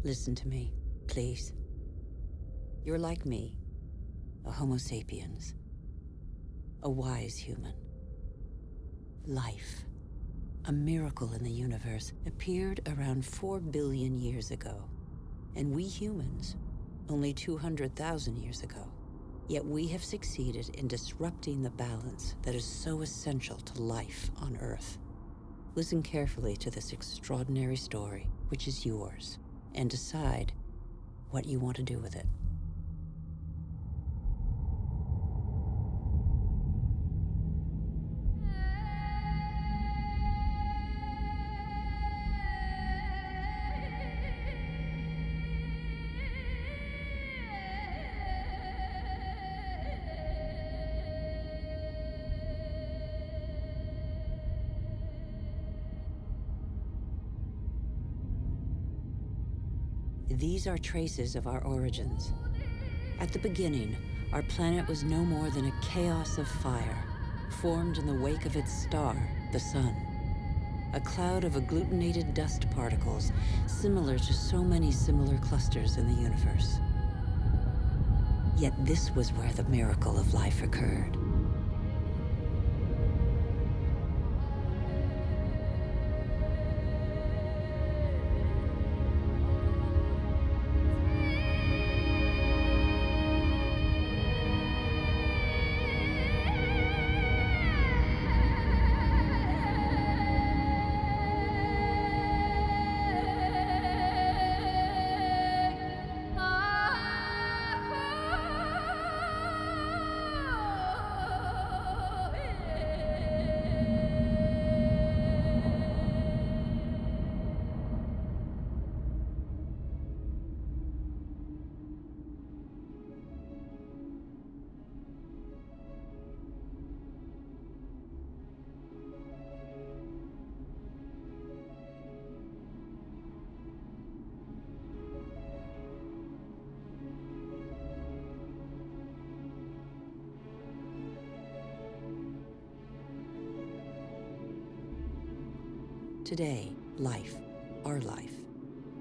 Listen to me, please. You're like me, a Homo sapiens, a wise human. Life, a miracle in the universe, appeared around 4 billion years ago, and we humans, only 200,000 years ago. Yet we have succeeded in disrupting the balance that is so essential to life on Earth. Listen carefully to this extraordinary story, which is yours, and decide what you want to do with it. These are traces of our origins. At the beginning, our planet was no more than a chaos of fire, formed in the wake of its star, the sun. A cloud of agglutinated dust particles, similar to so many similar clusters in the universe. Yet this was where the miracle of life occurred. Today, life, our life,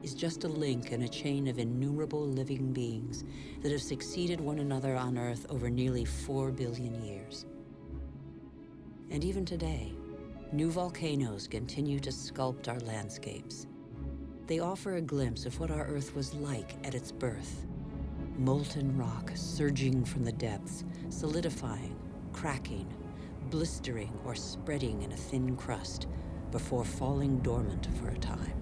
is just a link in a chain of innumerable living beings that have succeeded one another on Earth over nearly 4 billion years. And even today, new volcanoes continue to sculpt our landscapes. They offer a glimpse of what our Earth was like at its birth. Molten rock surging from the depths, solidifying, cracking, blistering or spreading in a thin crust, before falling dormant for a time.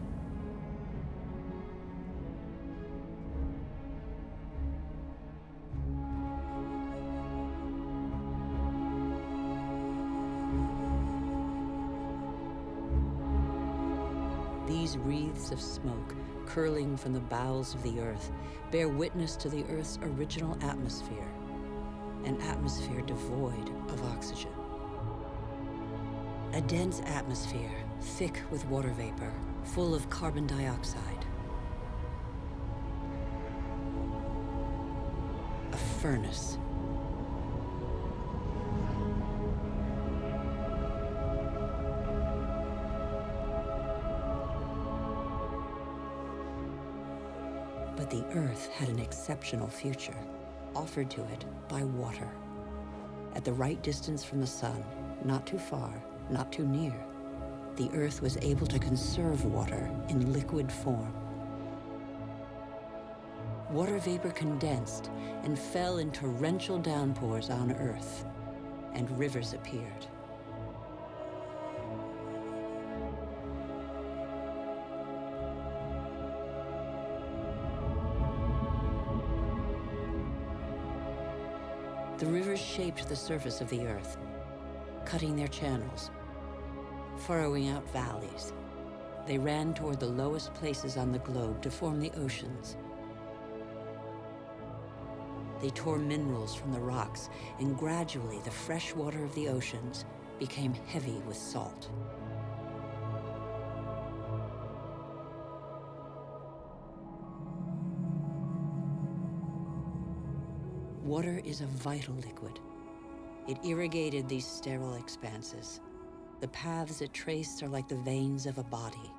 These wreaths of smoke, curling from the bowels of the Earth, bear witness to the Earth's original atmosphere, an atmosphere devoid of oxygen. A dense atmosphere, thick with water vapor, full of carbon dioxide. A furnace. But the Earth had an exceptional future, offered to it by water. At the right distance from the sun, not too far, not too near, the Earth was able to conserve water in liquid form. Water vapor condensed and fell in torrential downpours on Earth, and rivers appeared. The rivers shaped the surface of the Earth, cutting their channels, furrowing out valleys. They ran toward the lowest places on the globe to form the oceans. They tore minerals from the rocks, and gradually the fresh water of the oceans became heavy with salt. Water is a vital liquid. It irrigated these sterile expanses. The paths it traced are like the veins of a body,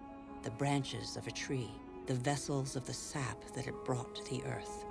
the branches of a tree, the vessels of the sap that it brought to the earth.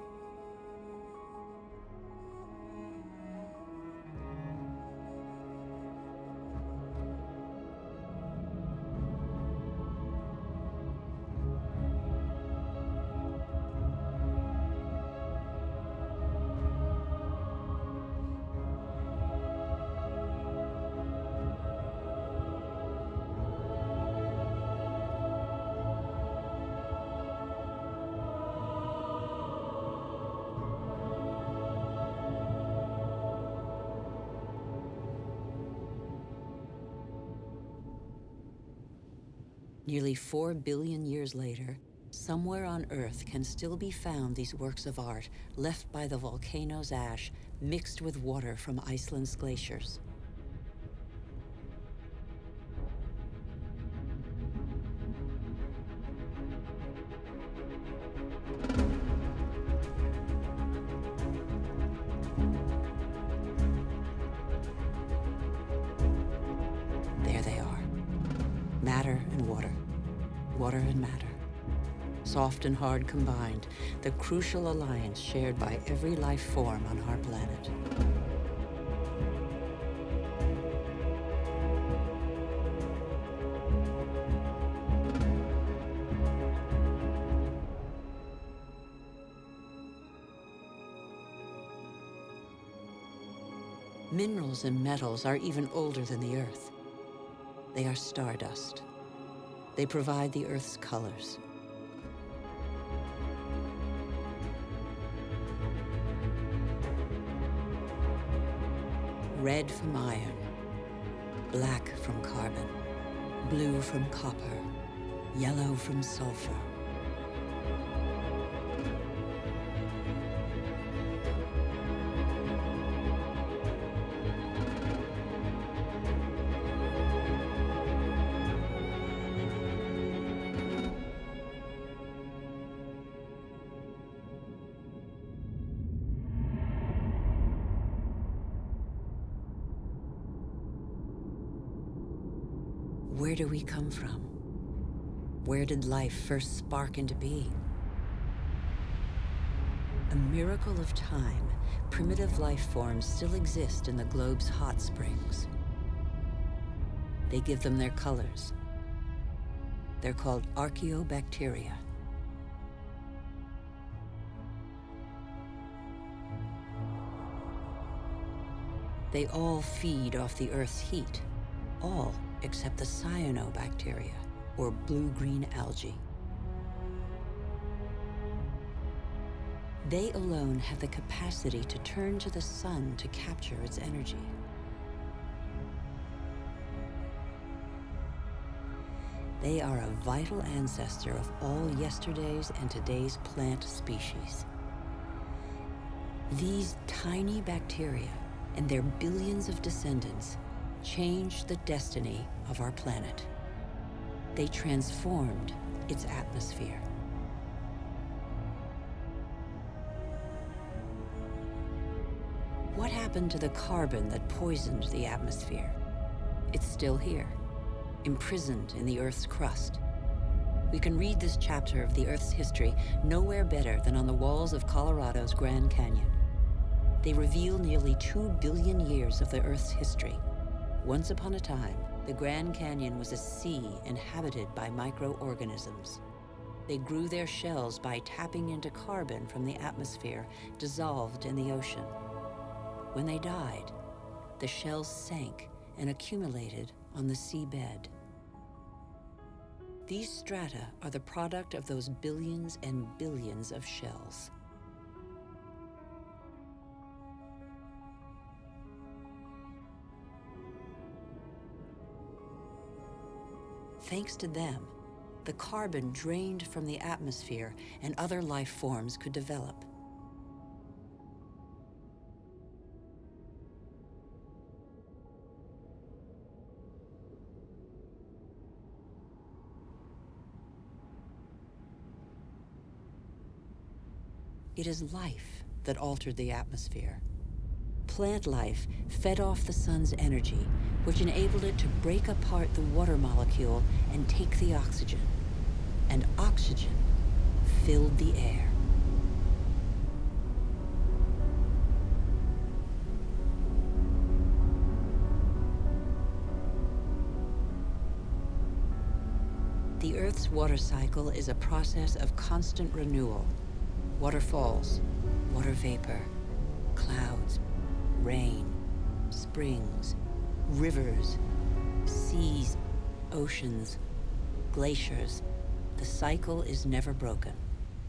Nearly 4 billion years later, somewhere on Earth can still be found these works of art left by the volcano's ash mixed with water from Iceland's glaciers. There they are, matter and water, water and matter. Soft and hard combined, the crucial alliance shared by every life form on our planet. Minerals and metals are even older than the Earth. They are stardust. They provide the Earth's colors. Red from iron, black from carbon, blue from copper, yellow from sulfur. Where do we come from? Where did life first spark into being? A miracle of time, primitive life forms still exist in the globe's hot springs. They give them their colors. They're called archaeobacteria. They all feed off the Earth's heat, all except the cyanobacteria, or blue-green algae. They alone have the capacity to turn to the sun to capture its energy. They are a vital ancestor of all yesterday's and today's plant species. These tiny bacteria and their billions of descendants changed the destiny of our planet. They transformed its atmosphere. What happened to the carbon that poisoned the atmosphere? It's still here, imprisoned in the Earth's crust. We can read this chapter of the Earth's history nowhere better than on the walls of Colorado's Grand Canyon. They reveal nearly 2 billion years of the Earth's history. Once upon a time, the Grand Canyon was a sea inhabited by microorganisms. They grew their shells by tapping into carbon from the atmosphere dissolved in the ocean. When they died, the shells sank and accumulated on the seabed. These strata are the product of those billions and billions of shells. Thanks to them, the carbon drained from the atmosphere and other life forms could develop. It is life that altered the atmosphere. Plant life fed off the sun's energy, which enabled it to break apart the water molecule and take the oxygen. And oxygen filled the air. The Earth's water cycle is a process of constant renewal. Waterfalls, water vapor, clouds, rain, springs, rivers, seas, oceans, glaciers. The cycle is never broken.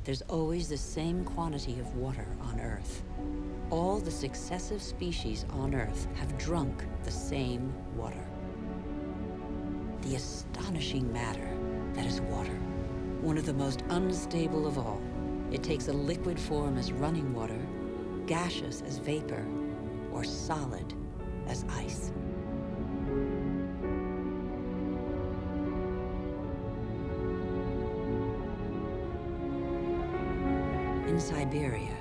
There's always the same quantity of water on Earth. All the successive species on Earth have drunk the same water. The astonishing matter that is water, one of the most unstable of all. It takes a liquid form as running water, gaseous as vapor, or solid as ice. In Siberia,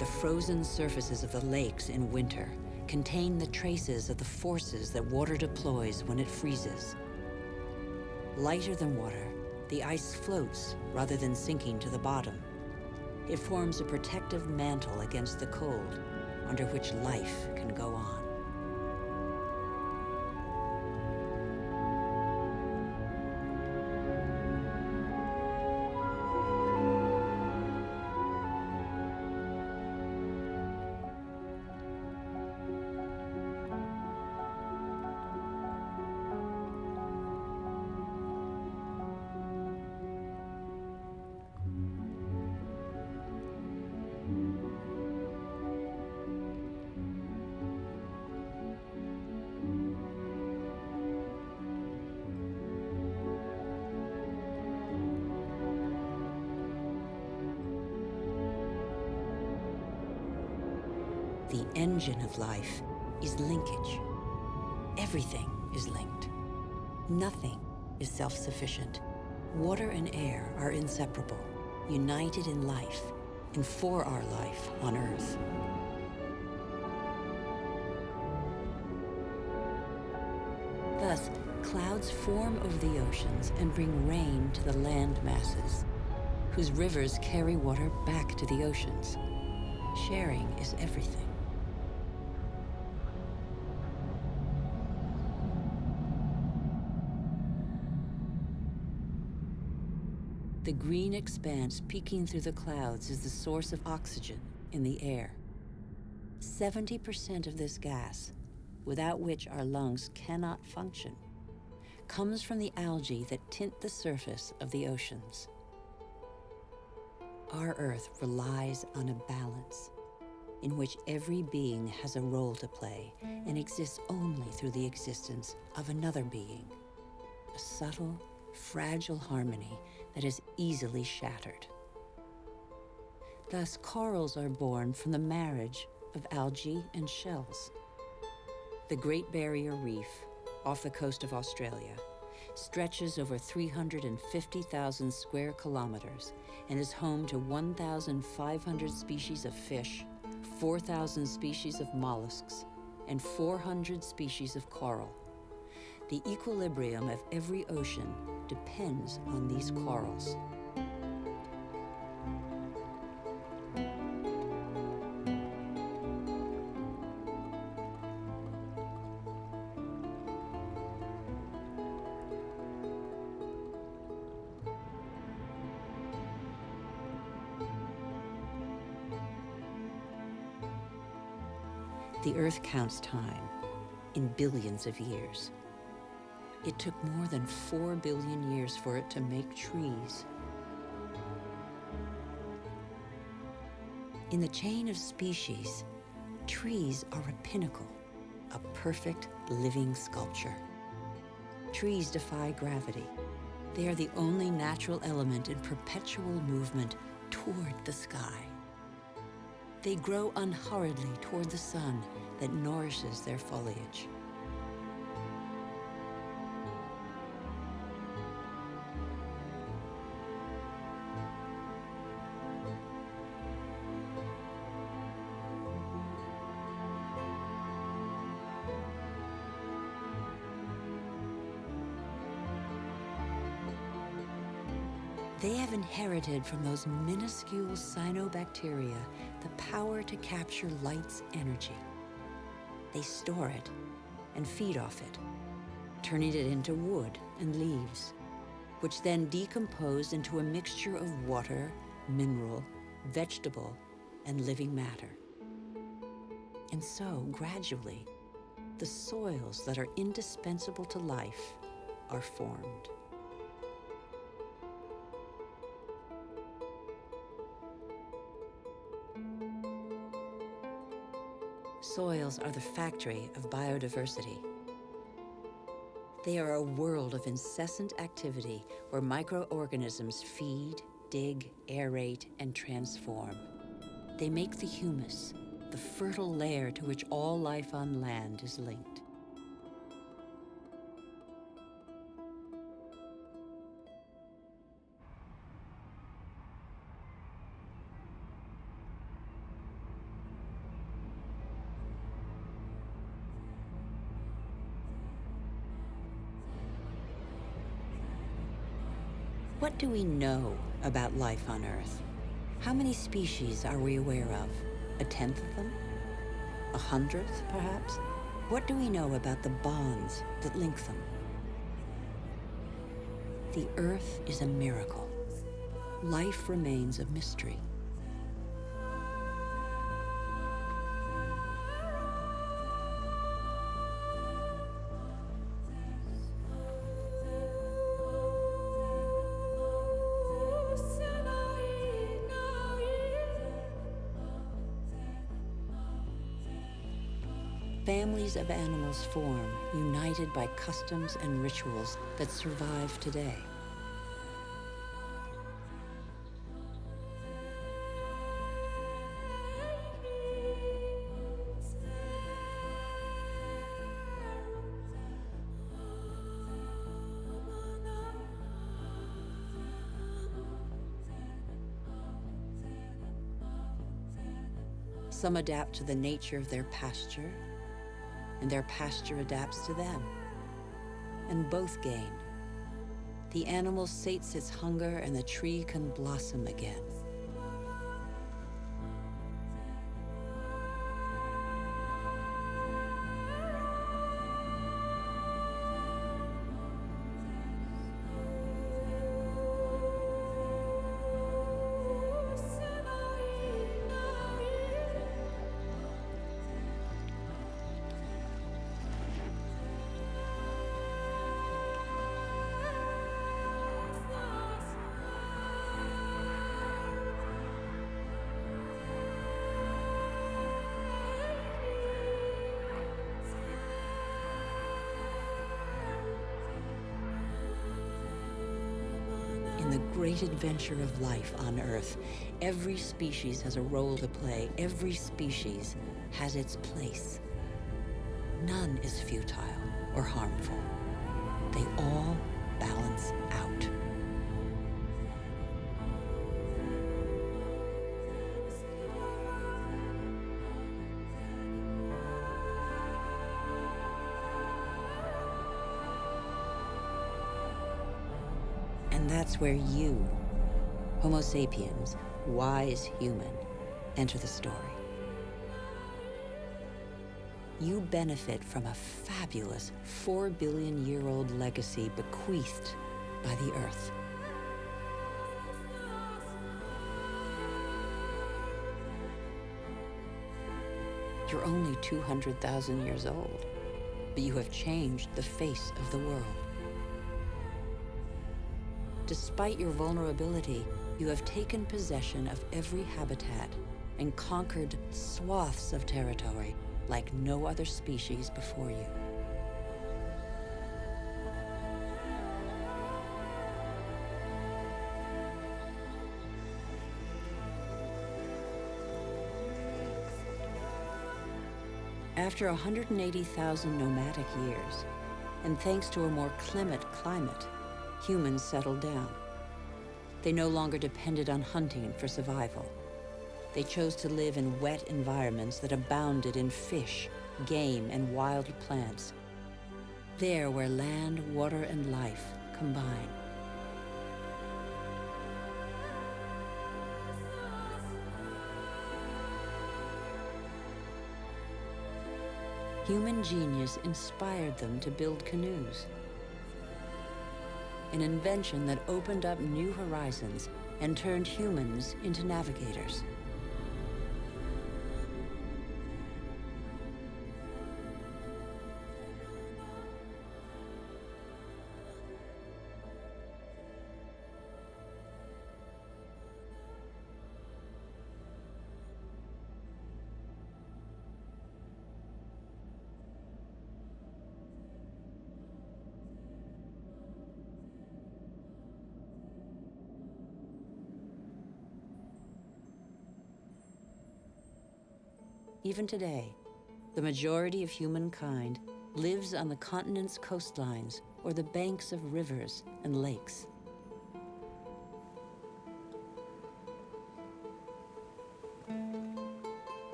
the frozen surfaces of the lakes in winter contain the traces of the forces that water deploys when it freezes. Lighter than water, the ice floats rather than sinking to the bottom. It forms a protective mantle against the cold, under which life can go on. The engine of life is linkage. Everything is linked. Nothing is self-sufficient. Water and air are inseparable, united in life and for our life on Earth. Thus, clouds form over the oceans and bring rain to the land masses, whose rivers carry water back to the oceans. Sharing is everything. The green expanse peeking through the clouds is the source of oxygen in the air. 70% of this gas, without which our lungs cannot function, comes from the algae that tint the surface of the oceans. Our Earth relies on a balance in which every being has a role to play and exists only through the existence of another being, a subtle, fragile harmony that is easily shattered. Thus, corals are born from the marriage of algae and shells. The Great Barrier Reef, off the coast of Australia, stretches over 350,000 square kilometers and is home to 1,500 species of fish, 4,000 species of mollusks, and 400 species of coral. The equilibrium of every ocean depends on these corals. The Earth counts time in billions of years. It took more than 4 billion years for it to make trees. In the chain of species, trees are a pinnacle, a perfect living sculpture. Trees defy gravity. They are the only natural element in perpetual movement toward the sky. They grow unhurriedly toward the sun that nourishes their foliage. They have inherited from those minuscule cyanobacteria the power to capture light's energy. They store it and feed off it, turning it into wood and leaves, which then decompose into a mixture of water, mineral, vegetable, and living matter. And so, gradually, the soils that are indispensable to life are formed. Soils are the factory of biodiversity. They are a world of incessant activity where microorganisms feed, dig, aerate, and transform. They make the humus, the fertile layer to which all life on land is linked. What do we know about life on Earth? How many species are we aware of? 1/10 of them? 100th, perhaps? What do we know about the bonds that link them? The Earth is a miracle. Life remains a mystery. Families of animals form, united by customs and rituals that survive today. Some adapt to the nature of their pasture, and their pasture adapts to them. And both gain. The animal sates its hunger, and the tree can blossom again. In the great adventure of life on Earth, every species has a role to play. Every species has its place. None is futile or harmful. They all balance out. And that's where you, Homo sapiens, wise human, enter the story. You benefit from a fabulous 4-billion-year-old legacy bequeathed by the Earth. You're only 200,000 years old, but you have changed the face of the world. Despite your vulnerability, you have taken possession of every habitat and conquered swaths of territory like no other species before you. After 180,000 nomadic years, and thanks to a more clement climate, humans settled down. They no longer depended on hunting for survival. They chose to live in wet environments that abounded in fish, game, and wild plants. There where land, water, and life combine. Human genius inspired them to build canoes, an invention that opened up new horizons and turned humans into navigators. Even today, the majority of humankind lives on the continent's coastlines or the banks of rivers and lakes.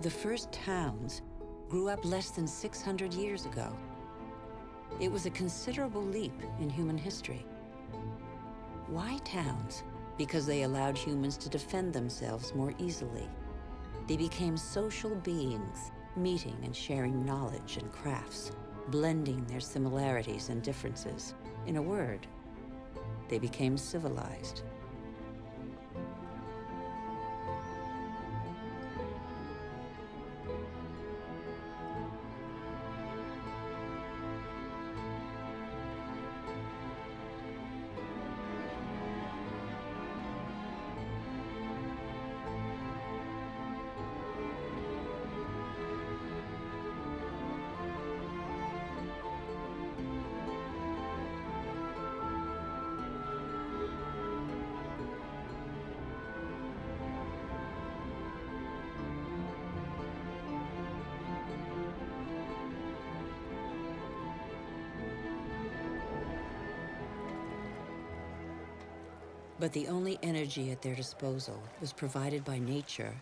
The first towns grew up less than 600 years ago. It was a considerable leap in human history. Why towns? Because they allowed humans to defend themselves more easily. They became social beings, meeting and sharing knowledge and crafts, blending their similarities and differences. In a word, they became civilized. But the only energy at their disposal was provided by nature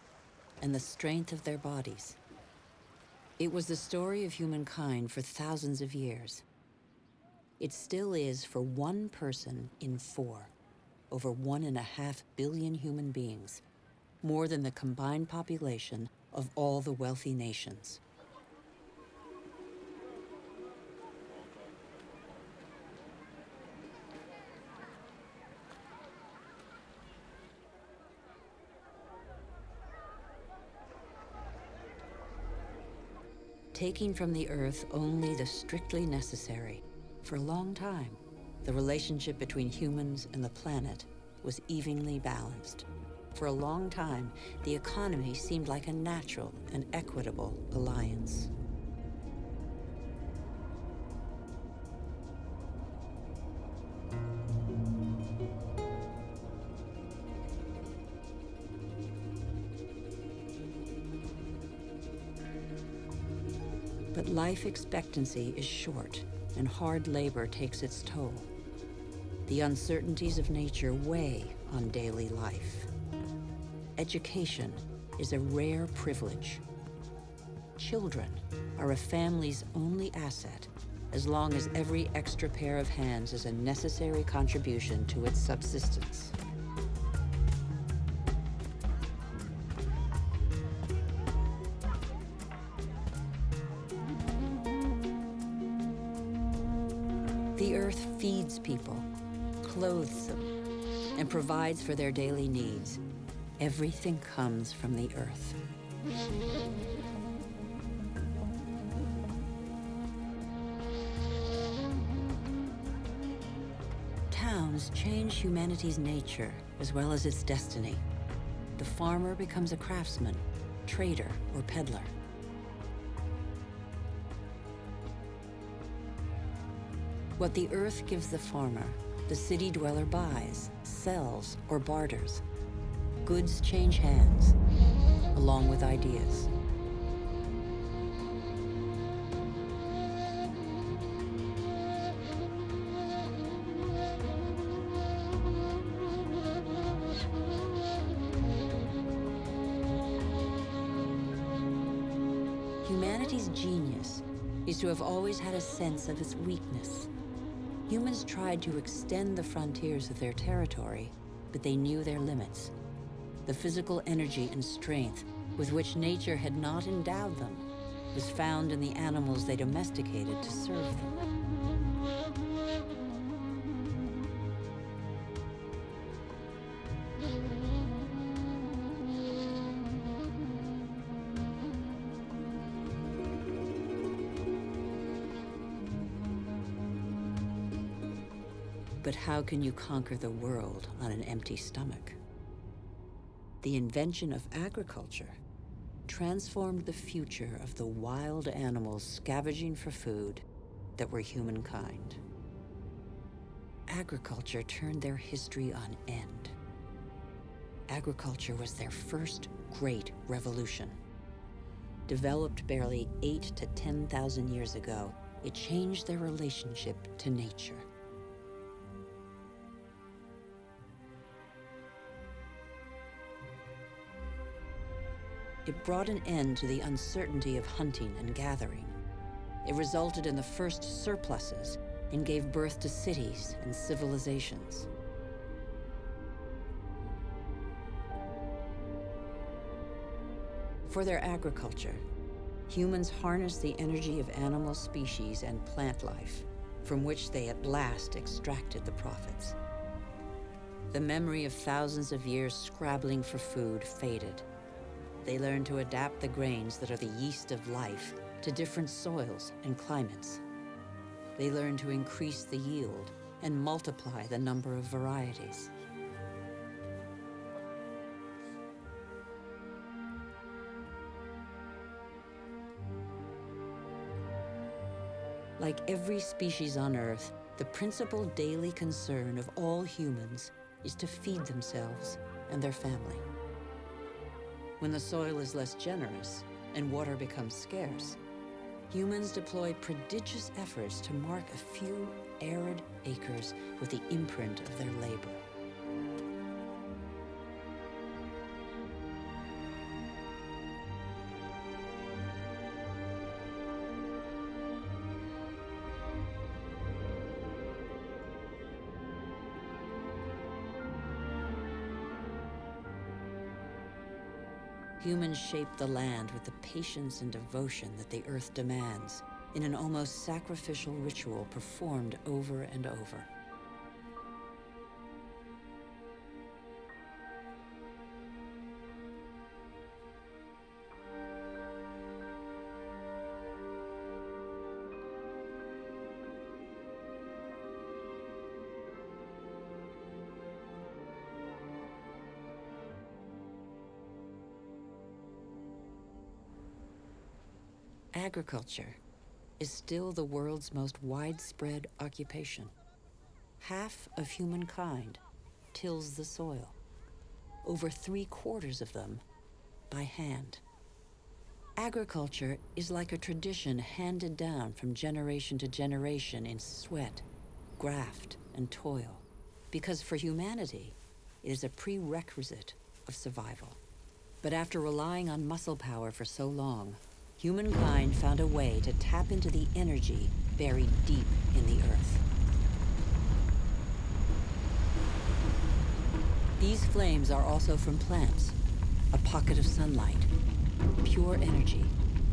and the strength of their bodies. It was the story of humankind for thousands of years. It still is for one person in four, over 1.5 billion human beings, more than the combined population of all the wealthy nations. Taking from the earth only the strictly necessary. For a long time, the relationship between humans and the planet was evenly balanced. For a long time, the economy seemed like a natural and equitable alliance. But life expectancy is short, and hard labor takes its toll. The uncertainties of nature weigh on daily life. Education is a rare privilege. Children are a family's only asset, as long as every extra pair of hands is a necessary contribution to its subsistence. The earth feeds people, clothes them, and provides for their daily needs. Everything comes from the earth. Towns change humanity's nature as well as its destiny. The farmer becomes a craftsman, trader, or peddler. What the earth gives the farmer, the city dweller buys, sells, or barters. Goods change hands, along with ideas. Humanity's genius is to have always had a sense of its weakness. Humans tried to extend the frontiers of their territory, but they knew their limits. The physical energy and strength with which nature had not endowed them was found in the animals they domesticated to serve them. But how can you conquer the world on an empty stomach? The invention of agriculture transformed the future of the wild animals scavenging for food that were humankind. Agriculture turned their history on end. Agriculture was their first great revolution. Developed barely 8,000 to 10,000 years ago, it changed their relationship to nature. It brought an end to the uncertainty of hunting and gathering. It resulted in the first surpluses and gave birth to cities and civilizations. For their agriculture, humans harnessed the energy of animal species and plant life, from which they at last extracted the profits. The memory of thousands of years scrabbling for food faded. They learned to adapt the grains that are the yeast of life to different soils and climates. They learned to increase the yield and multiply the number of varieties. Like every species on Earth, the principal daily concern of all humans is to feed themselves and their family. When the soil is less generous and water becomes scarce, humans deploy prodigious efforts to mark a few arid acres with the imprint of their labor. Humans shape the land with the patience and devotion that the earth demands in an almost sacrificial ritual performed over and over. Agriculture is still the world's most widespread occupation. Half of humankind tills the soil, over 3/4 of them by hand. Agriculture is like a tradition handed down from generation to generation in sweat, graft, and toil, because for humanity, it is a prerequisite of survival. But after relying on muscle power for so long, humankind found a way to tap into the energy buried deep in the earth. These flames are also from plants, a pocket of sunlight, pure energy,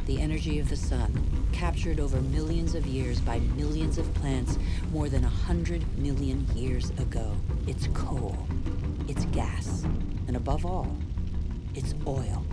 the energy of the sun, captured over millions of years by millions of plants more than 100 million years ago. It's coal, it's gas, and above all, it's oil.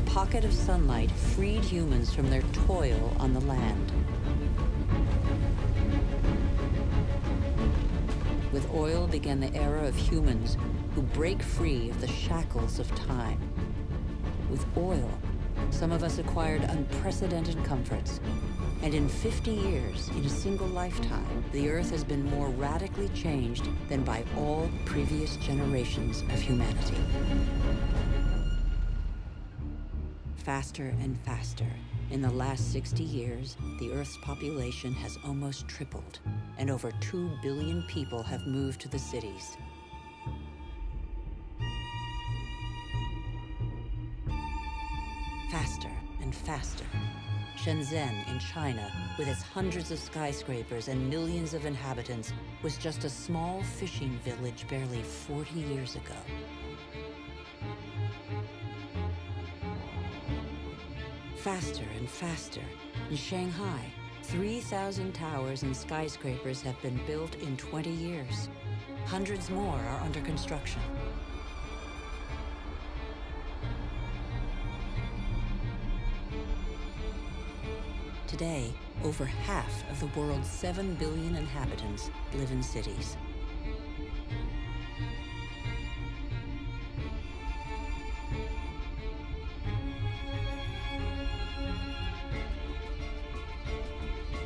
Pocket of sunlight freed humans from their toil on the land. With oil began the era of humans who break free of the shackles of time. With oil, Some of us acquired unprecedented comforts. And in 50 years, in a single lifetime, the Earth has been more radically changed than by all previous generations of humanity. Faster and faster. In the last 60 years, the Earth's population has almost tripled, and over 2 billion people have moved to the cities. Faster and faster. Shenzhen in China, with its hundreds of skyscrapers and millions of inhabitants, was just a small fishing village barely 40 years ago. Faster and faster. In Shanghai, 3,000 towers and skyscrapers have been built in 20 years. Hundreds more are under construction. Today, over half of the world's 7 billion inhabitants live in cities.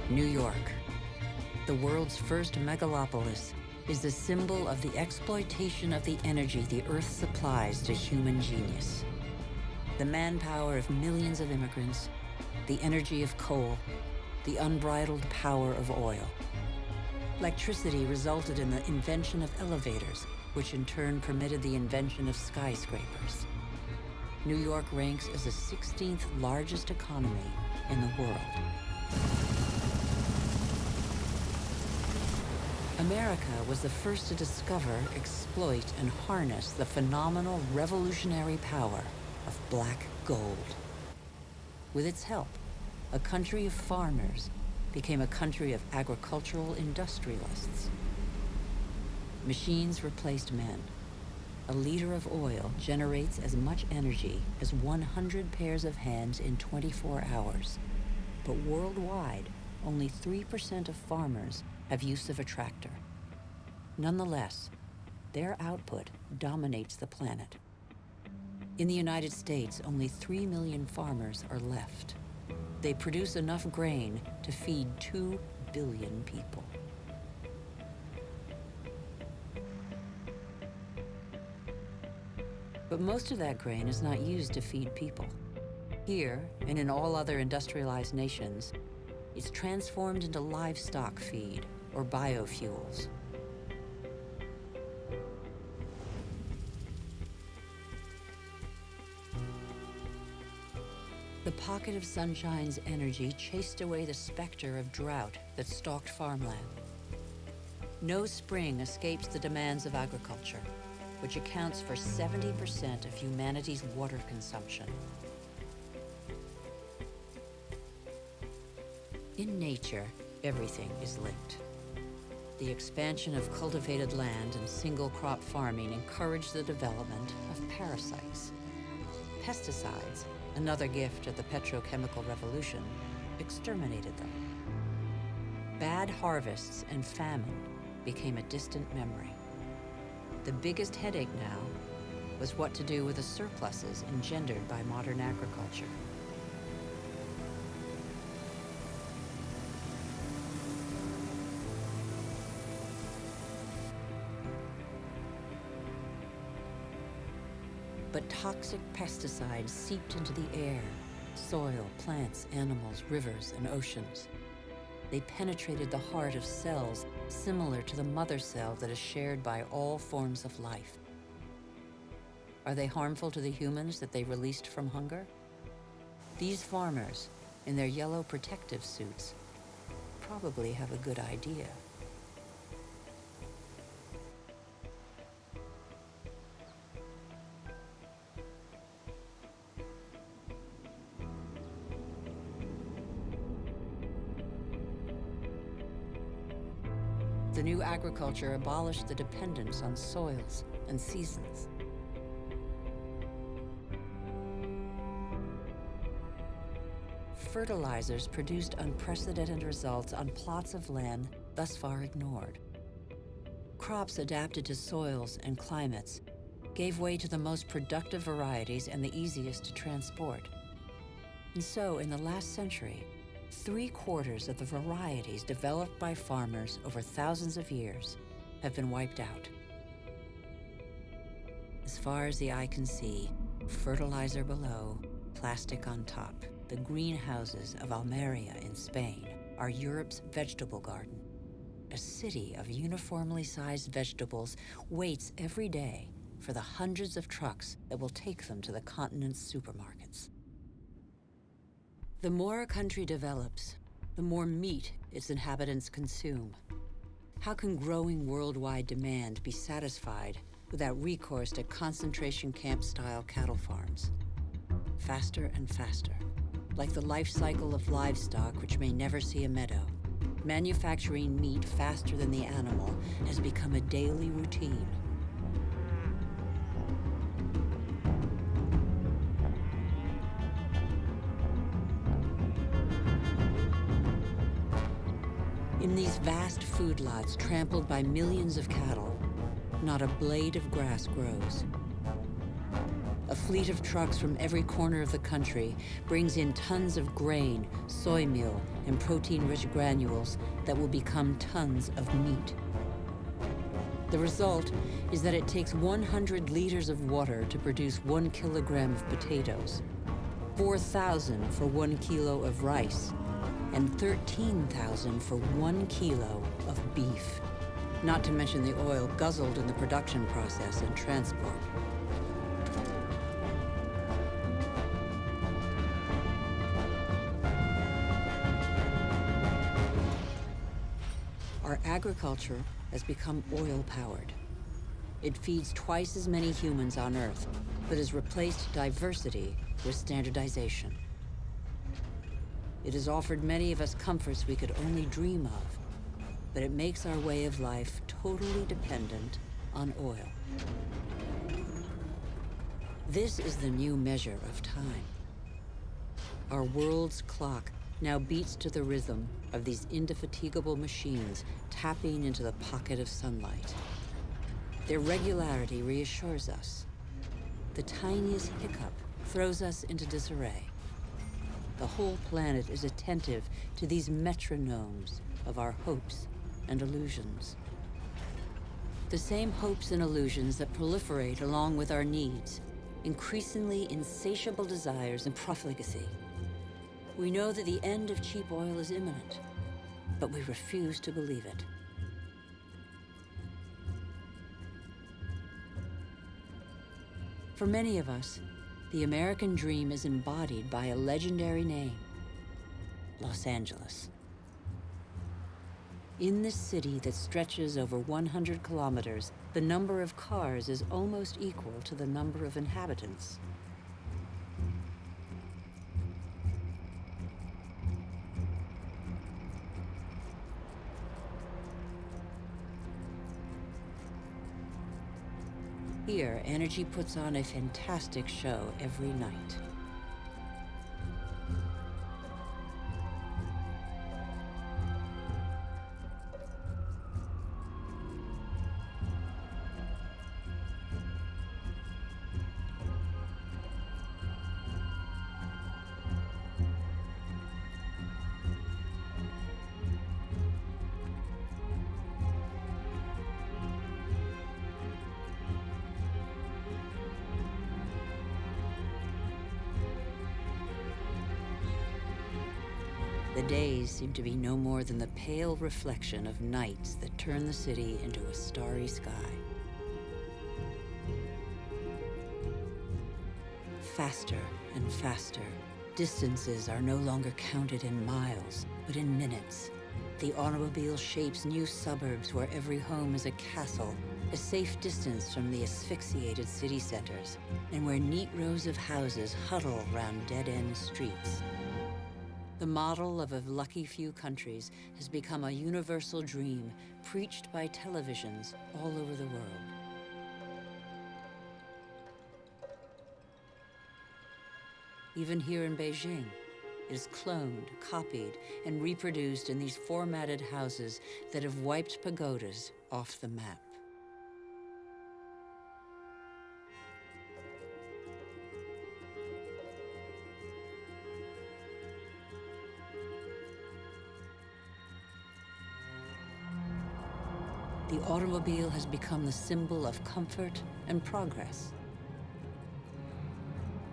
New York, the world's first megalopolis, is the symbol of the exploitation of the energy the Earth supplies to human genius. The manpower of millions of immigrants, the energy of coal, the unbridled power of oil. Electricity resulted in the invention of elevators, which in turn permitted the invention of skyscrapers. New York ranks as the 16th largest economy in the world. America was the first to discover, exploit, and harness the phenomenal revolutionary power of black gold. With its help, a country of farmers became a country of agricultural industrialists. Machines replaced men. A liter of oil generates as much energy as 100 pairs of hands in 24 hours. But worldwide, only 3% of farmers have use of a tractor. Nonetheless, their output dominates the planet. In the United States, only 3 million farmers are left. They produce enough grain to feed 2 billion people. But most of that grain is not used to feed people. Here, and in all other industrialized nations, it's transformed into livestock feed or biofuels. The pocket of sunshine's energy chased away the specter of drought that stalked farmland. No spring escapes the demands of agriculture, which accounts for 70% of humanity's water consumption. In nature, everything is linked. The expansion of cultivated land and single-crop farming encouraged the development of parasites. Pesticides, another gift of the petrochemical revolution, exterminated them. Bad harvests and famine became a distant memory. The biggest headache now was what to do with the surpluses engendered by modern agriculture. But toxic pesticides seeped into the air, soil, plants, animals, rivers, and oceans. They penetrated the heart of cells similar to the mother cell that is shared by all forms of life. Are they harmful to the humans that they released from hunger? These farmers, in their yellow protective suits, probably have a good idea. The new agriculture abolished the dependence on soils and seasons. Fertilizers produced unprecedented results on plots of land thus far ignored. Crops adapted to soils and climates gave way to the most productive varieties and the easiest to transport. And so, in the last century, 3/4 of the varieties developed by farmers over thousands of years have been wiped out. As far as the eye can see, fertilizer below, plastic on top, the greenhouses of Almeria in Spain are Europe's vegetable garden. A city of uniformly sized vegetables waits every day for the hundreds of trucks that will take them to the continent's supermarkets. The more a country develops, the more meat its inhabitants consume. How can growing worldwide demand be satisfied without recourse to concentration camp-style cattle farms? Faster and faster, like the life cycle of livestock which may never see a meadow, manufacturing meat faster than the animal has become a daily routine. In these vast food lots trampled by millions of cattle, not a blade of grass grows. A fleet of trucks from every corner of the country brings in tons of grain, soy meal, and protein-rich granules that will become tons of meat. The result is that it takes 100 liters of water to produce 1 kilogram of potatoes, 4,000 for 1 kilo of rice, and 13,000 for 1 kilo of beef, not to mention the oil guzzled in the production process and transport. Our agriculture has become oil-powered. It feeds twice as many humans on Earth, but has replaced diversity with standardization. It has offered many of us comforts we could only dream of, but it makes our way of life totally dependent on oil. This is the new measure of time. Our world's clock now beats to the rhythm of these indefatigable machines tapping into the pocket of sunlight. Their regularity reassures us. The tiniest hiccup throws us into disarray. The whole planet is attentive to these metronomes of our hopes and illusions. The same hopes and illusions that proliferate along with our needs, increasingly insatiable desires and profligacy. We know that the end of cheap oil is imminent, but we refuse to believe it. For many of us, the American dream is embodied by a legendary name, Los Angeles. In this city that stretches over 100 kilometers, the number of cars is almost equal to the number of inhabitants. Here, energy puts on a fantastic show every night. The days seem to be no more than the pale reflection of nights that turn the city into a starry sky. Faster and faster, distances are no longer counted in miles, but in minutes. The automobile shapes new suburbs where every home is a castle, a safe distance from the asphyxiated city centers, and where neat rows of houses huddle round dead-end streets. The model of a lucky few countries has become a universal dream preached by televisions all over the world. Even here in Beijing, it is cloned, copied, and reproduced in these formatted houses that have wiped pagodas off the map. The automobile has become the symbol of comfort and progress.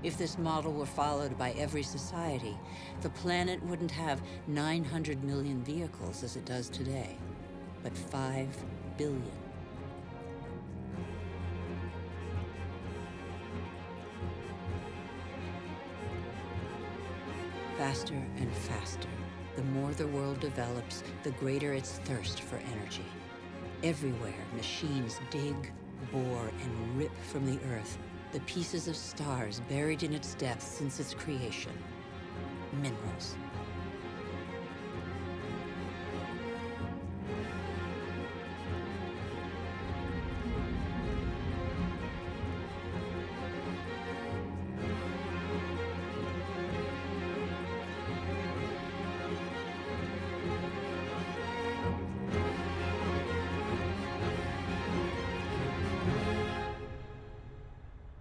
If this model were followed by every society, the planet wouldn't have 900 million vehicles as it does today, but 5 billion. Faster and faster. The more the world develops, the greater its thirst for energy. Everywhere, machines dig, bore, and rip from the Earth the pieces of stars buried in its depths since its creation. Minerals.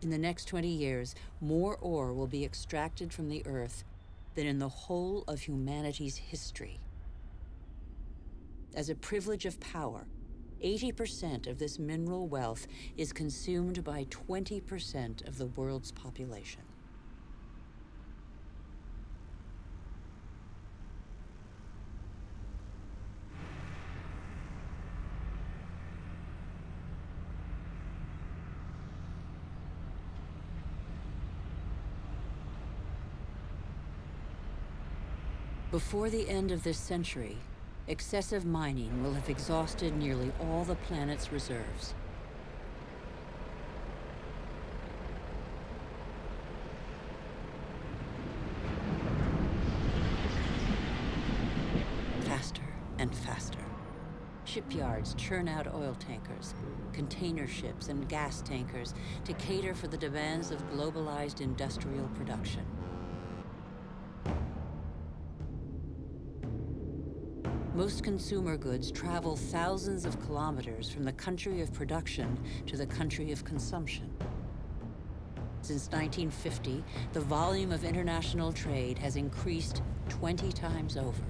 In the next 20 years, more ore will be extracted from the Earth than in the whole of humanity's history. As a privilege of power, 80% of this mineral wealth is consumed by 20% of the world's population. Before the end of this century, excessive mining will have exhausted nearly all the planet's reserves. Faster and faster. Shipyards churn out oil tankers, container ships, and gas tankers to cater for the demands of globalized industrial production. Most consumer goods travel thousands of kilometers from the country of production to the country of consumption. Since 1950, the volume of international trade has increased 20 times over.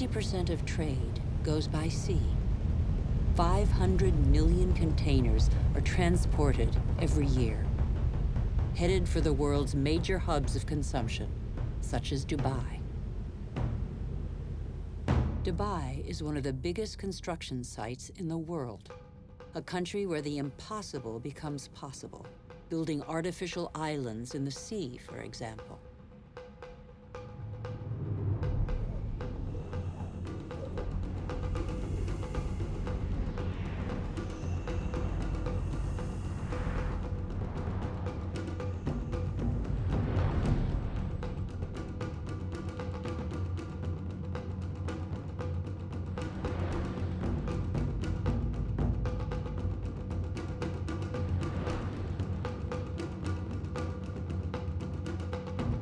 % of trade goes by sea. 500 million containers are transported every year, headed for the world's major hubs of consumption, such as Dubai. Dubai is one of the biggest construction sites in the world, a country where the impossible becomes possible, building artificial islands in the sea, for example.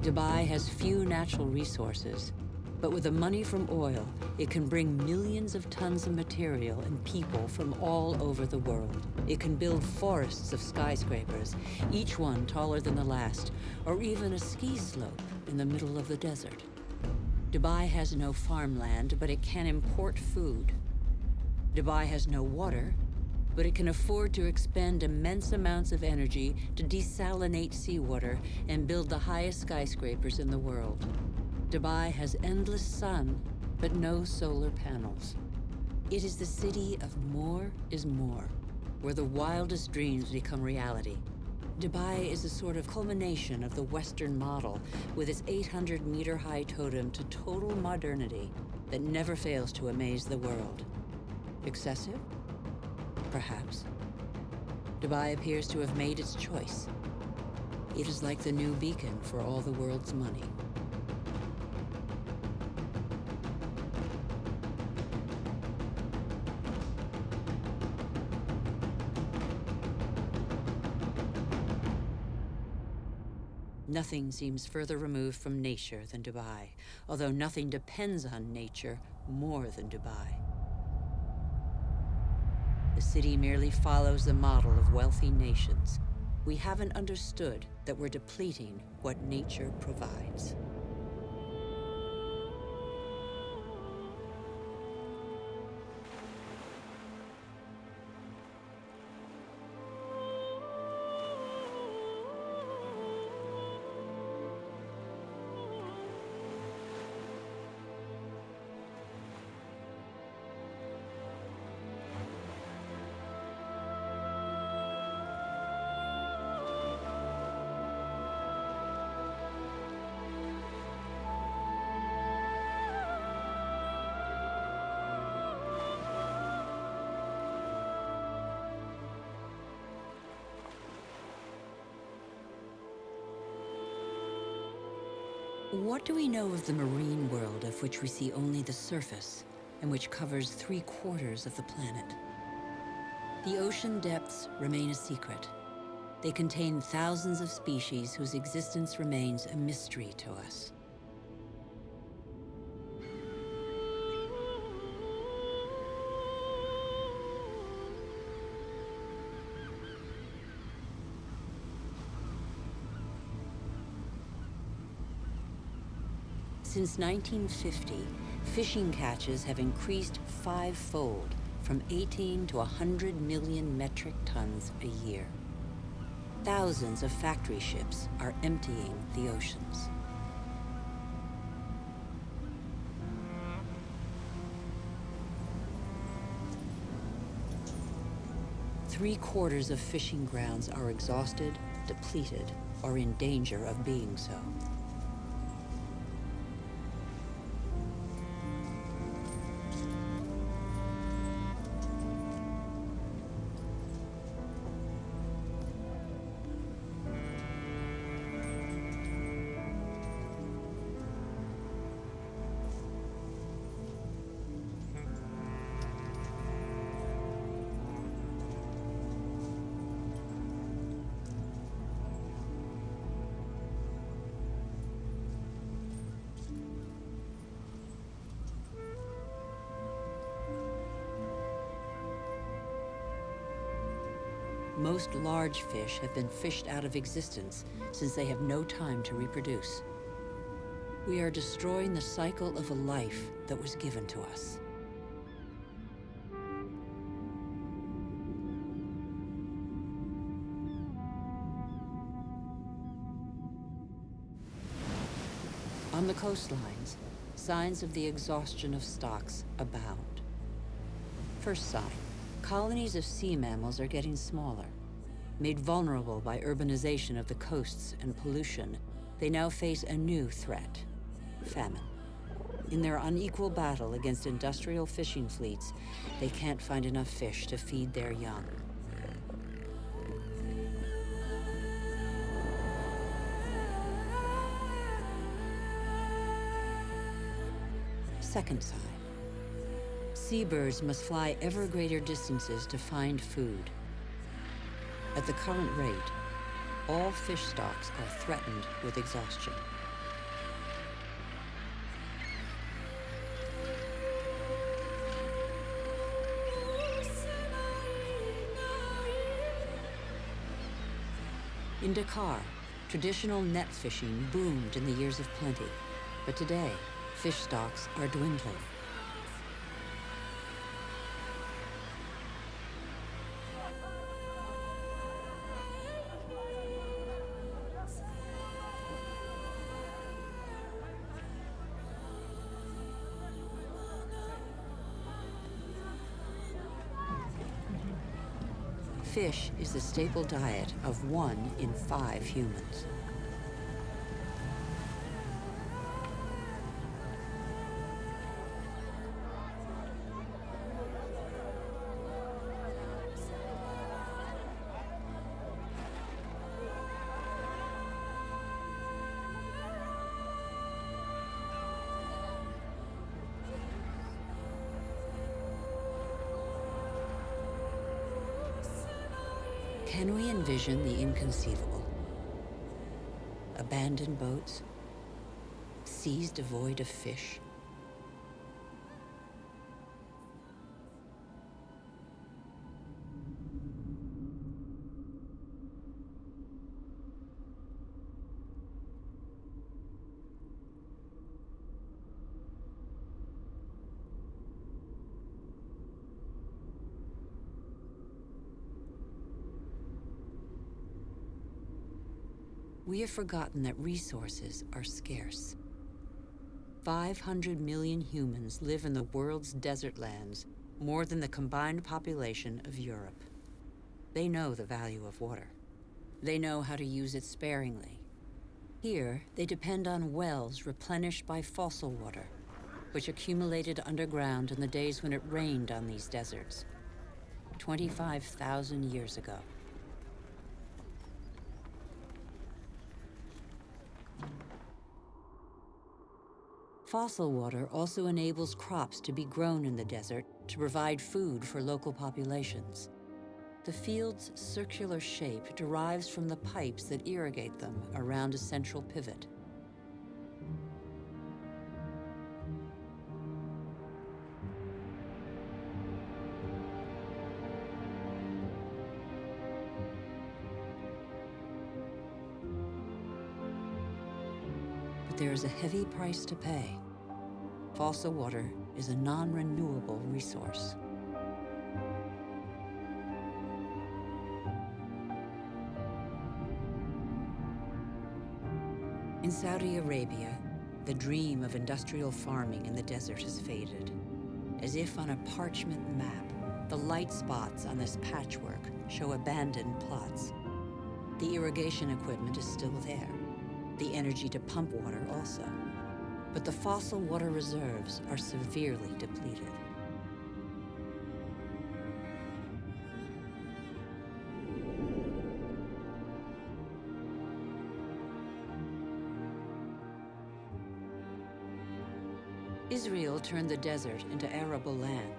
Dubai has few natural resources, but with the money from oil, it can bring millions of tons of material and people from all over the world. It can build forests of skyscrapers, each one taller than the last, or even a ski slope in the middle of the desert. Dubai has no farmland, but it can import food. Dubai has no water, but it can afford to expend immense amounts of energy to desalinate seawater and build the highest skyscrapers in the world. Dubai has endless sun, but no solar panels. It is the city of more is more, where the wildest dreams become reality. Dubai is a sort of culmination of the Western model, with its 800-meter-high totem to total modernity that never fails to amaze the world. Excessive? Perhaps. Dubai appears to have made its choice. It is like the new beacon for all the world's money. Nothing seems further removed from nature than Dubai, although nothing depends on nature more than Dubai. The city merely follows the model of wealthy nations, we haven't understood that we're depleting what nature provides. What do we know of the marine world of which we see only the surface and which covers 3/4 of the planet? The ocean depths remain a secret. They contain thousands of species whose existence remains a mystery to us. Since 1950, fishing catches have increased 5-fold, from 18 to 100 million metric tons a year. Thousands of factory ships are emptying the oceans. Three-quarters of fishing grounds are exhausted, depleted, or in danger of being so. Most large fish have been fished out of existence since they have no time to reproduce. We are destroying the cycle of a life that was given to us. On the coastlines, signs of the exhaustion of stocks abound. First sign, colonies of sea mammals are getting smaller. Made vulnerable by urbanization of the coasts and pollution, they now face a new threat: famine. In their unequal battle against industrial fishing fleets, they can't find enough fish to feed their young. Second sign, seabirds must fly ever greater distances to find food. At the current rate, all fish stocks are threatened with exhaustion. In Dakar, traditional net fishing boomed in the years of plenty, but today, fish stocks are dwindling. Fish is the staple diet of 1 in 5 humans. Can we envision the inconceivable? Abandoned boats, seas devoid of fish. we have forgotten that resources are scarce. 500 million humans live in the world's desert lands, more than the combined population of Europe. They know the value of water. They know how to use it sparingly. Here, they depend on wells replenished by fossil water, which accumulated underground in the days when it rained on these deserts, 25,000 years ago. Fossil water also enables crops to be grown in the desert to provide food for local populations. The field's circular shape derives from the pipes that irrigate them around a central pivot. But there is a heavy price to pay. Fossil water is a non-renewable resource. In Saudi Arabia, the dream of industrial farming in the desert has faded. As if on a parchment map, the light spots on this patchwork show abandoned plots. The irrigation equipment is still there, the energy to pump water also. But the fossil water reserves are severely depleted. Israel turned the desert into arable land.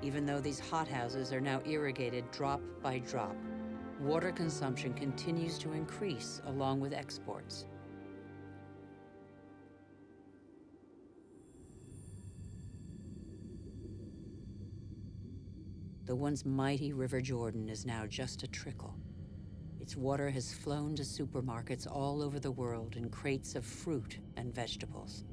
Even though these hothouses are now irrigated drop by drop, water consumption continues to increase along with exports. The once mighty River Jordan is now just a trickle. Its water has flown to supermarkets all over the world in crates of fruit and vegetables.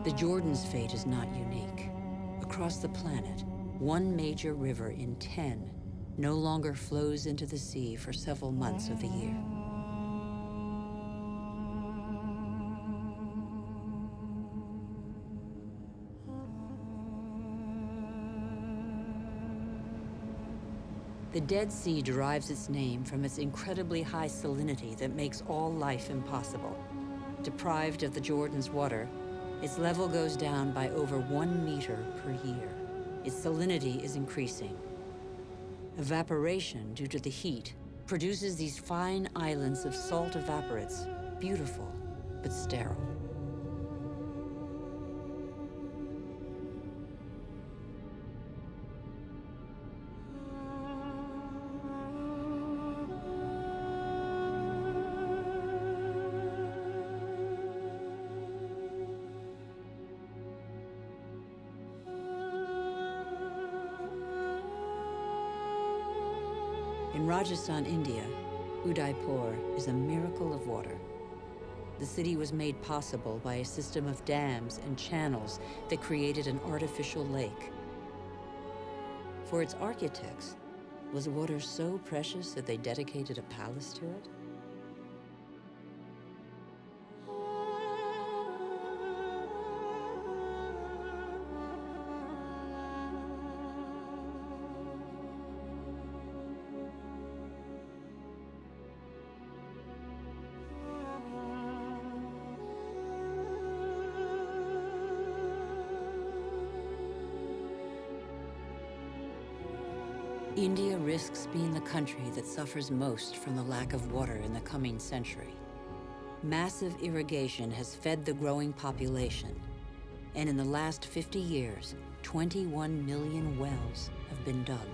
The Jordan's fate is not unique. Across the planet, one major river in 10 no longer flows into the sea for several months of the year. The Dead Sea derives its name from its incredibly high salinity that makes all life impossible. Deprived of the Jordan's water, its level goes down by over 1 meter per year. Its salinity is increasing. Evaporation, due to the heat, produces these fine islands of salt evaporates, beautiful but sterile. In Rajasthan, India, Udaipur is a miracle of water. The city was made possible by a system of dams and channels that created an artificial lake. For its architects, was water so precious that they dedicated a palace to it? India risks being the country that suffers most from the lack of water in the coming century. Massive irrigation has fed the growing population, and in the last 50 years, 21 million wells have been dug.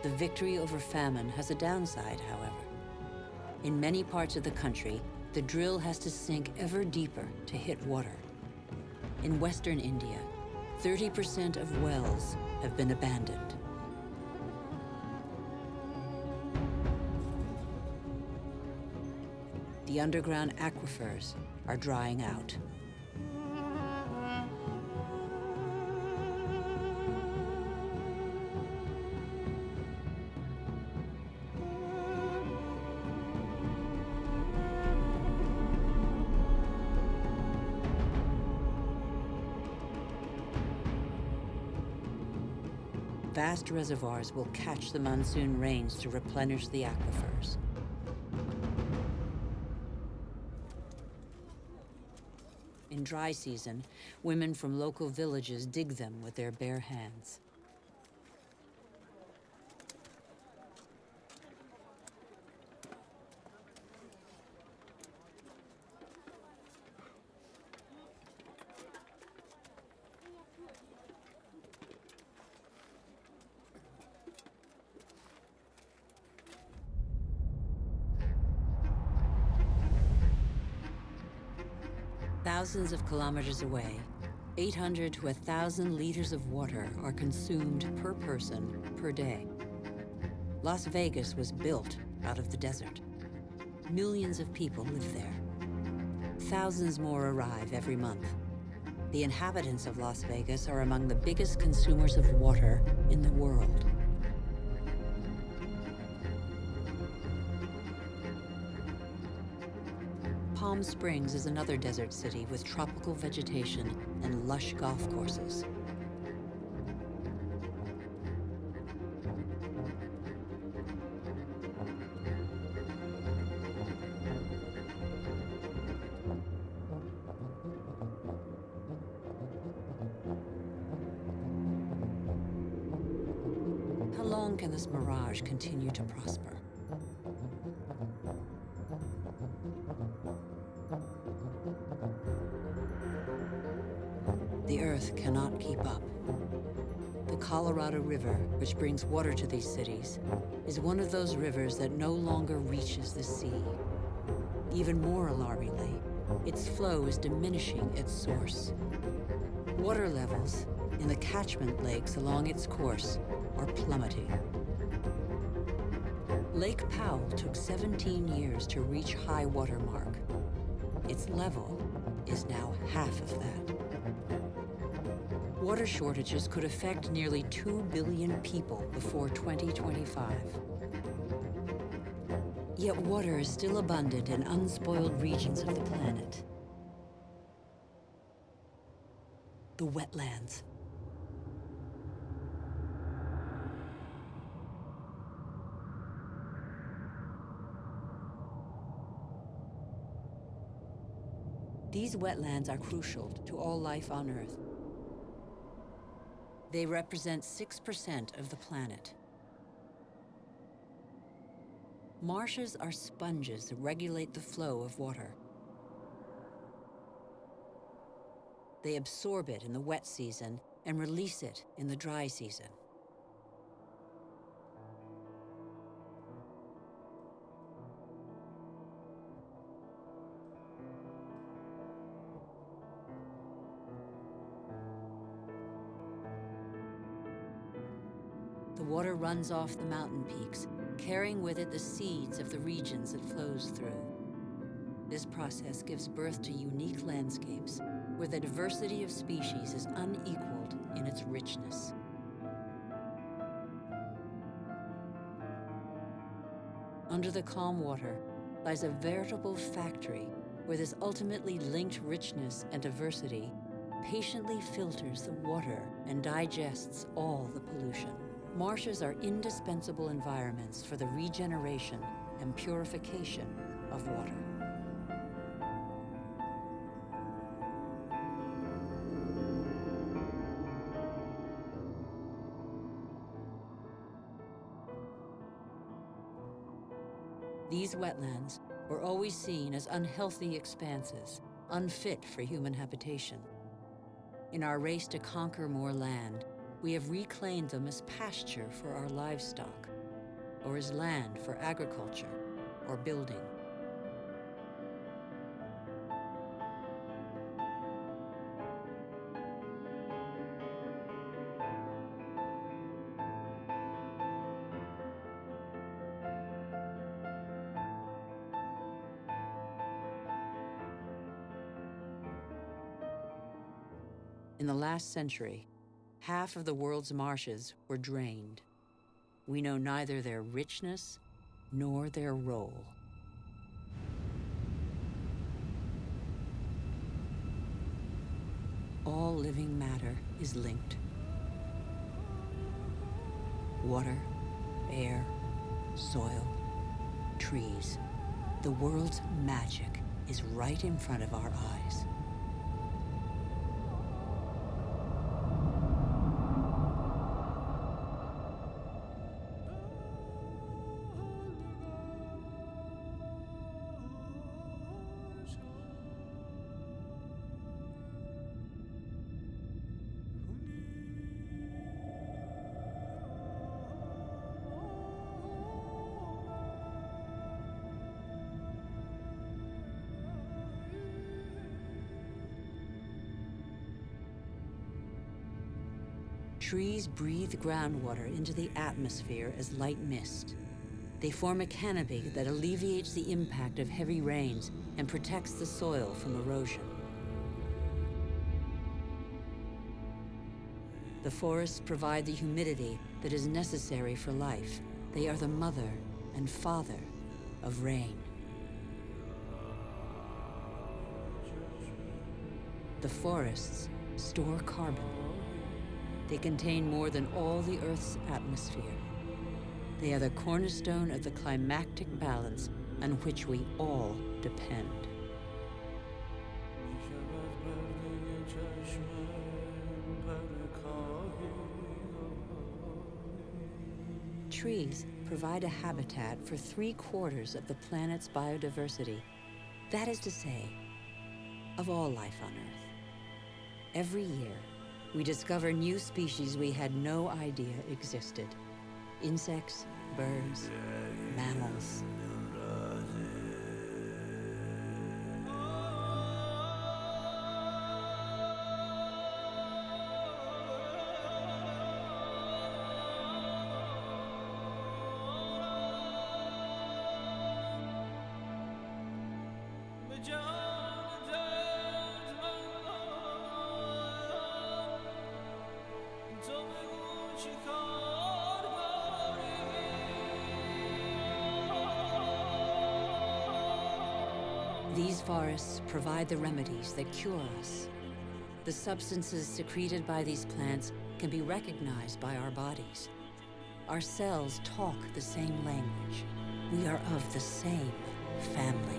The victory over famine has a downside, however. In many parts of the country, the drill has to sink ever deeper to hit water. In western India, 30% of wells have been abandoned. The underground aquifers are drying out. Vast reservoirs will catch the monsoon rains to replenish the aquifers. In dry season, women from local villages dig them with their bare hands. Thousands of kilometers away, 800 to 1,000 liters of water are consumed per person per day. Las Vegas was built out of the desert. Millions of people live there. Thousands more arrive every month. The inhabitants of Las Vegas are among the biggest consumers of water in the world. Palm Springs is another desert city with tropical vegetation and lush golf courses. How long can this mirage continue to prosper? The Earth cannot keep up. The Colorado River, which brings water to these cities, is one of those rivers that no longer reaches the sea. Even more alarmingly, its flow is diminishing its source. Water levels in the catchment lakes along its course are plummeting. Lake Powell took 17 years to reach high water mark. Its level is now half of that. Water shortages could affect nearly 2 billion people before 2025. Yet water is still abundant in unspoiled regions of the planet. The wetlands. These wetlands are crucial to all life on Earth. They represent 6% of the planet. Marshes are sponges that regulate the flow of water. They absorb it in the wet season and release it in the dry season. The water runs off the mountain peaks, carrying with it the seeds of the regions it flows through. This process gives birth to unique landscapes where the diversity of species is unequaled in its richness. Under the calm water lies a veritable factory where this ultimately linked richness and diversity patiently filters the water and digests all the pollution. Marshes are indispensable environments for the regeneration and purification of water. These wetlands were always seen as unhealthy expanses, unfit for human habitation. In our race to conquer more land, we have reclaimed them as pasture for our livestock. or as land for agriculture or building. In the last century, half of the world's marshes were drained. We know neither their richness nor their role. All living matter is linked. Water, air, soil, trees. The world's magic is right in front of our eyes. Trees breathe groundwater into the atmosphere as light mist. They form a canopy that alleviates the impact of heavy rains and protects the soil from erosion. The forests provide the humidity that is necessary for life. They are the mother and father of rain. The forests store carbon. They contain more than all the Earth's atmosphere. They are the cornerstone of the climactic balance on which we all depend. Trees provide a habitat for 3/4 of the planet's biodiversity. That is to say, of all life on Earth. Every year, we discover new species we had no idea existed. Insects, birds, mammals. These forests provide the remedies that cure us. The substances secreted by these plants can be recognized by our bodies. Our cells talk the same language. We are of the same family.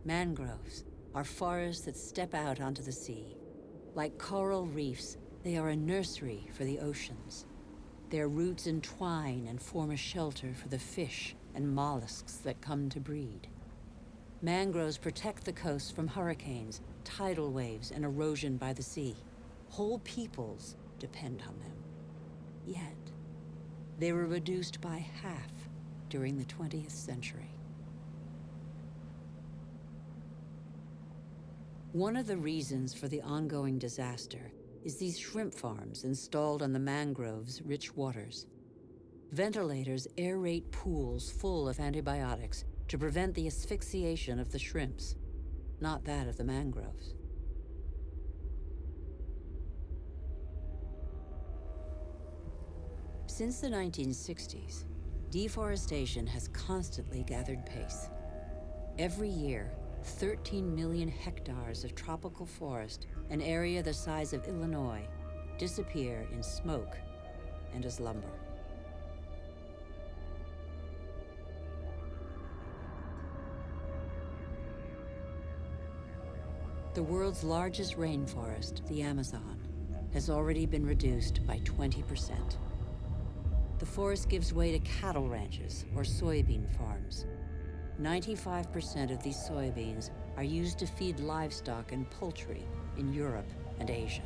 Mangroves are forests that step out onto the sea. Like coral reefs, they are a nursery for the oceans. Their roots entwine and form a shelter for the fish and mollusks that come to breed. Mangroves protect the coast from hurricanes, tidal waves, and erosion by the sea. Whole peoples depend on them. Yet, they were reduced by half during the 20th century. One of the reasons for the ongoing disaster is these shrimp farms installed on the mangrove's rich waters. Ventilators aerate pools full of antibiotics to prevent the asphyxiation of the shrimps, not that of the mangroves. Since the 1960s, deforestation has constantly gathered pace. Every year, 13 million hectares of tropical forest, an area the size of Illinois, disappear in smoke and as lumber. The world's largest rainforest, the Amazon, has already been reduced by 20%. The forest gives way to cattle ranches or soybean farms. 95% of these soybeans are used to feed livestock and poultry in Europe and Asia.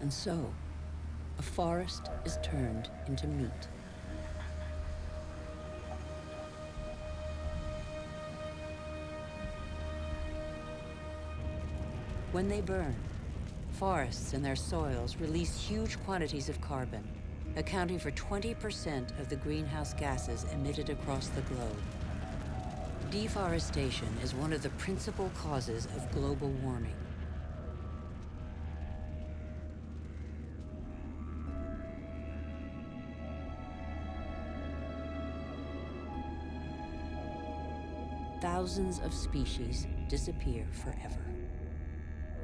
And so, a forest is turned into meat. When they burn, forests and their soils release huge quantities of carbon, accounting for 20% of the greenhouse gases emitted across the globe. Deforestation is one of the principal causes of global warming. Thousands of species disappear forever.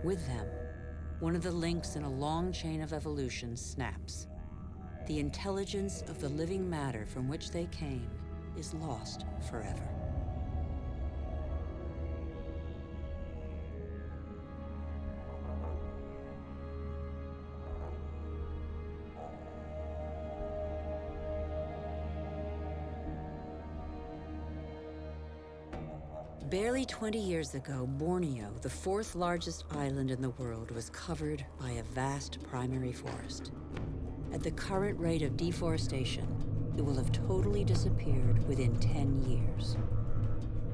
With them, one of the links in a long chain of evolution snaps. The intelligence of the living matter from which they came is lost forever. Barely 20 years ago, Borneo, the fourth largest island in the world, was covered by a vast primary forest. At the current rate of deforestation, it will have totally disappeared within 10 years.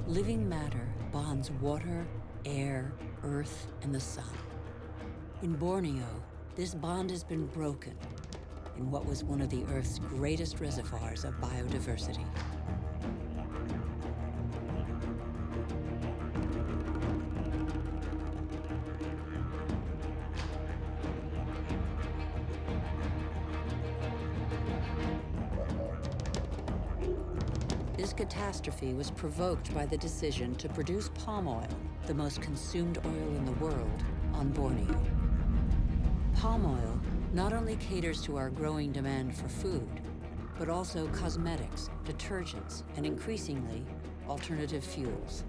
Living matter bonds water, air, earth, and the sun. In Borneo, this bond has been broken in what was one of the Earth's greatest reservoirs of biodiversity. This catastrophe was provoked by the decision to produce palm oil, the most consumed oil in the world, on Borneo. Palm oil not only caters to our growing demand for food, but also cosmetics, detergents, and increasingly, alternative fuels.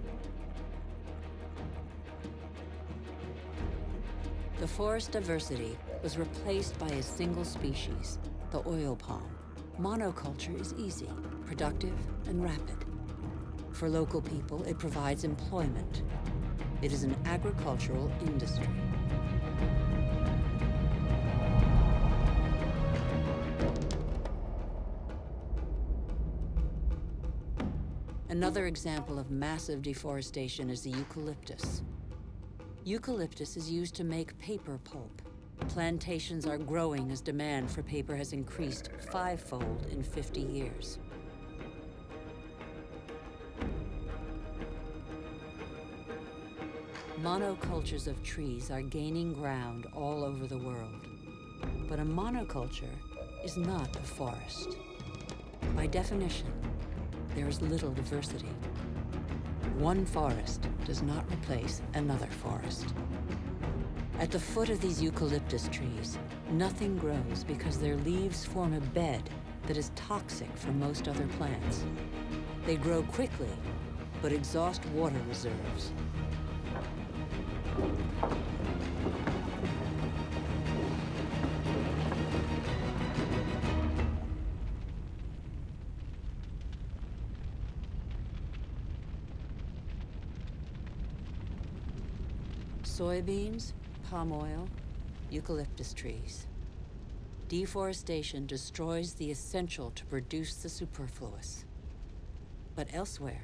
The forest diversity was replaced by a single species, the oil palm. Monoculture is easy, productive, and rapid. For local people, it provides employment. It is an agricultural industry. Another example of massive deforestation is the eucalyptus. Eucalyptus is used to make paper pulp. Plantations are growing as demand for paper has increased fivefold in 50 years. Monocultures of trees are gaining ground all over the world. But a monoculture is not a forest. By definition, there is little diversity. One forest does not replace another forest. At the foot of these eucalyptus trees, nothing grows because their leaves form a bed that is toxic for most other plants. They grow quickly, but exhaust water reserves. Soybeans, palm oil, eucalyptus trees. Deforestation destroys the essential to produce the superfluous. But elsewhere,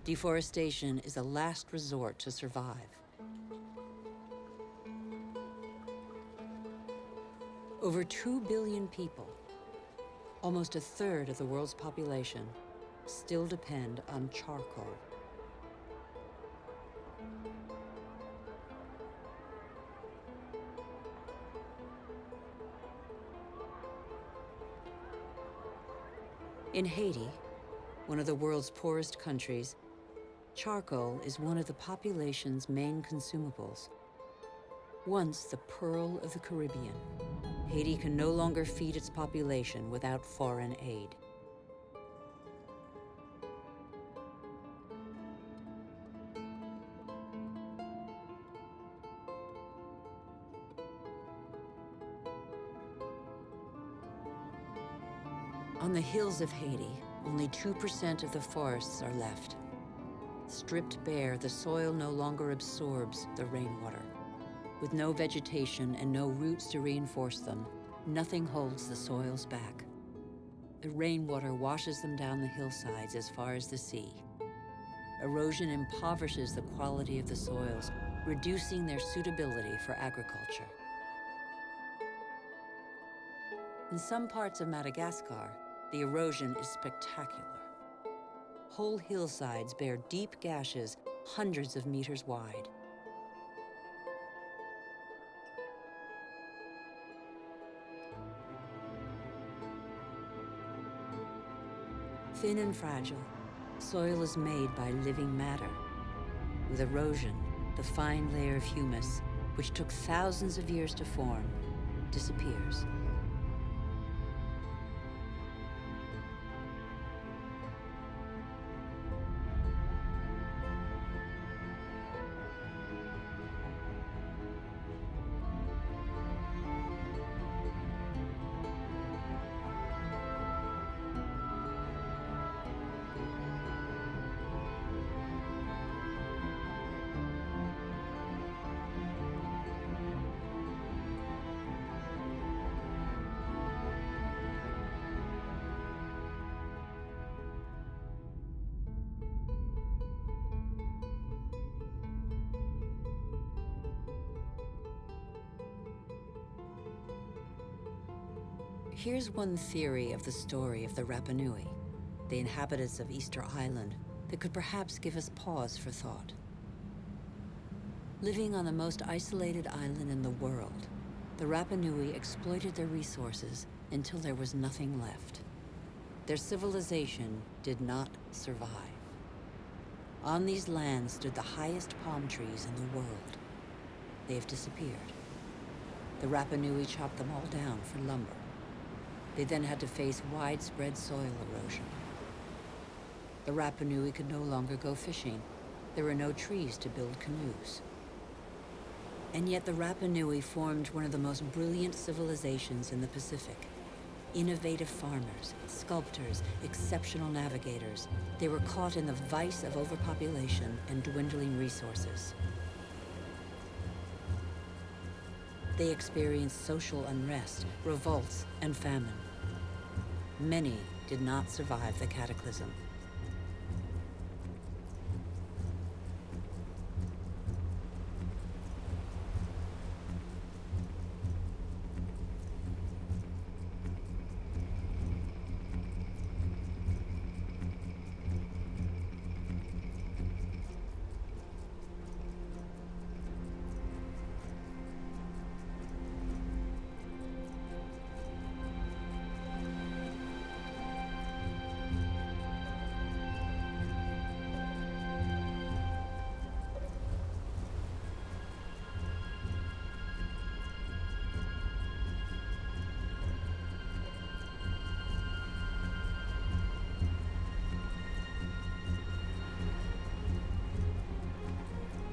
deforestation is a last resort to survive. Over 2 billion people, almost a third of the world's population, still depend on charcoal. In Haiti, one of the world's poorest countries, charcoal is one of the population's main consumables. Once the pearl of the Caribbean, Haiti can no longer feed its population without foreign aid. On the hills of Haiti, only 2% of the forests are left. Stripped bare, the soil no longer absorbs the rainwater. With no vegetation and no roots to reinforce them, nothing holds the soils back. The rainwater washes them down the hillsides as far as the sea. Erosion impoverishes the quality of the soils, reducing their suitability for agriculture. In some parts of Madagascar, the erosion is spectacular. Whole hillsides bear deep gashes hundreds of meters wide. Thin and fragile, soil is made by living matter. With erosion, the fine layer of humus, which took thousands of years to form, disappears. Here's one theory of the story of the Rapa Nui, the inhabitants of Easter Island, that could perhaps give us pause for thought. Living on the most isolated island in the world, the Rapa Nui exploited their resources until there was nothing left. Their civilization did not survive. On these lands stood the highest palm trees in the world. They have disappeared. The Rapa Nui chopped them all down for lumber. They then had to face widespread soil erosion. The Rapa Nui could no longer go fishing. There were no trees to build canoes. And yet the Rapa Nui formed one of the most brilliant civilizations in the Pacific. Innovative farmers, sculptors, exceptional navigators. They were caught in the vice of overpopulation and dwindling resources. They experienced social unrest, revolts, and famine. Many did not survive the cataclysm.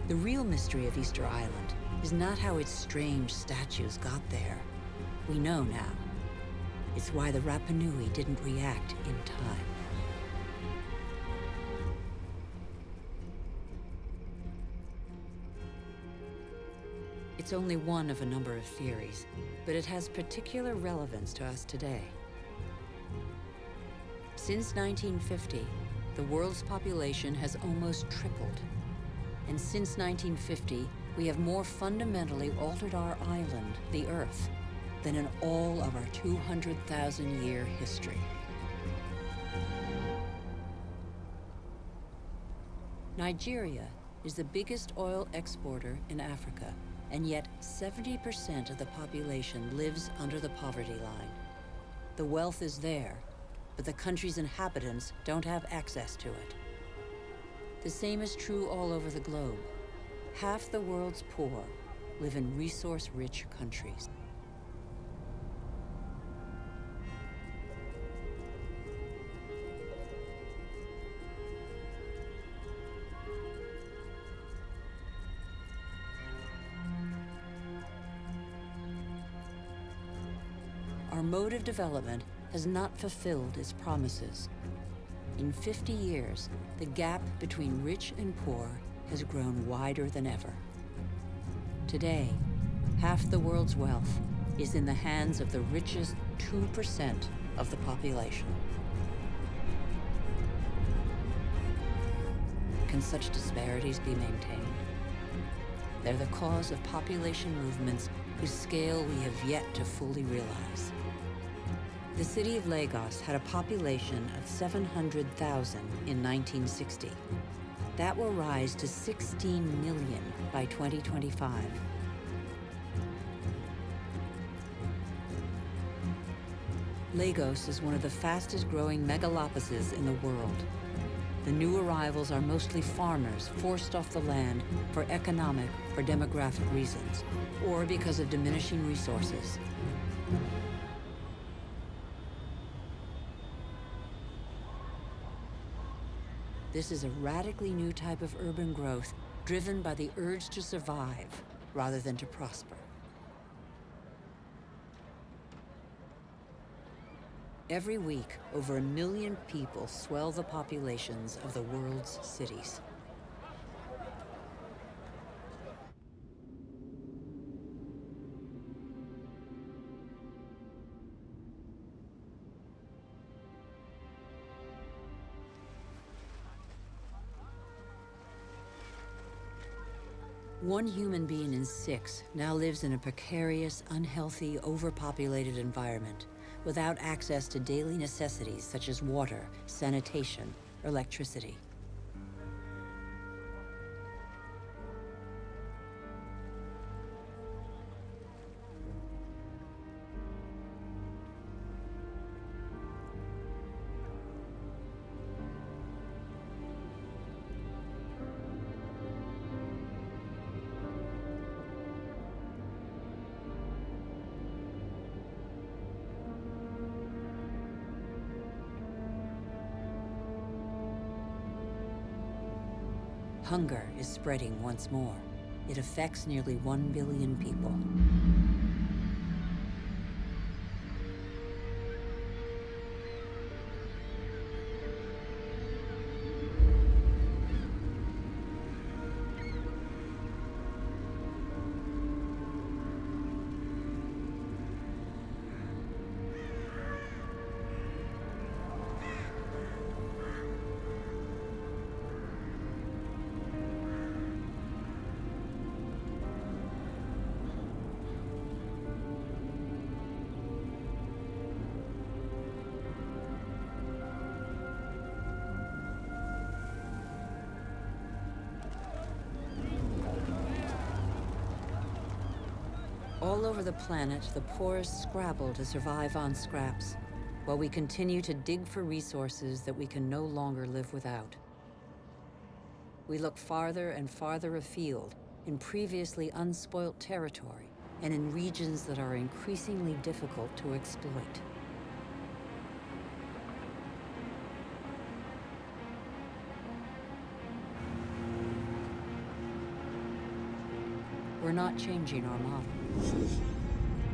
The real mystery of Easter Island is not how its strange statues got there. We know now. It's why the Rapa Nui didn't react in time. It's only one of a number of theories, but it has particular relevance to us today. Since 1950, the world's population has almost tripled. And since 1950, we have more fundamentally altered our island, the Earth, than in all of our 200,000-year history. Nigeria is the biggest oil exporter in Africa, and yet 70% of the population lives under the poverty line. The wealth is there, but the country's inhabitants don't have access to it. The same is true all over the globe. Half the world's poor live in resource-rich countries. mode of development has not fulfilled its promises. In 50 years, the gap between rich and poor has grown wider than ever. Today, half the world's wealth is in the hands of the richest 2% of the population. Can such disparities be maintained? They're the cause of population movements whose scale we have yet to fully realize. The city of Lagos had a population of 700,000 in 1960. That will rise to 16 million by 2025. Lagos is one of the fastest growing megalopolises in the world. The new arrivals are mostly farmers forced off the land for economic or demographic reasons, or because of diminishing resources. This is a radically new type of urban growth driven by the urge to survive rather than to prosper. Every week, over 1 million people swell the populations of the world's cities. One human being in 6 now lives in a precarious, unhealthy, overpopulated environment, without access to daily necessities such as water, sanitation, or electricity. Hunger is spreading once more. It affects nearly 1 billion people. All over the planet, the poorest scrabble to survive on scraps, while we continue to dig for resources that we can no longer live without. We look farther and farther afield in previously unspoilt territory and in regions that are increasingly difficult to exploit. We're not changing our model.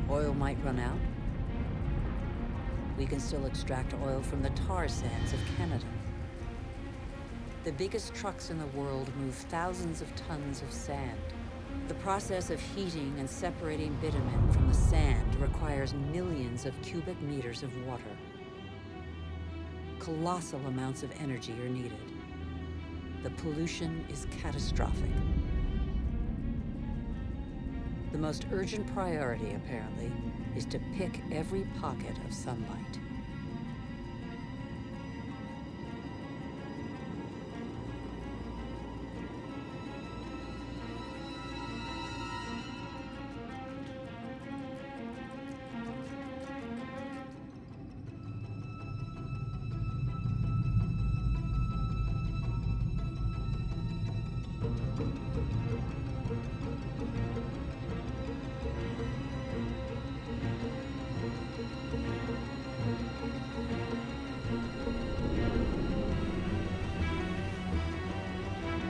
Oil might run out. We can still extract oil from the tar sands of Canada. The biggest trucks in the world move thousands of tons of sand. The process of heating and separating bitumen from the sand requires millions of cubic meters of water. Colossal amounts of energy are needed. The pollution is catastrophic. The most urgent priority, apparently, is to pick every pocket of sunlight.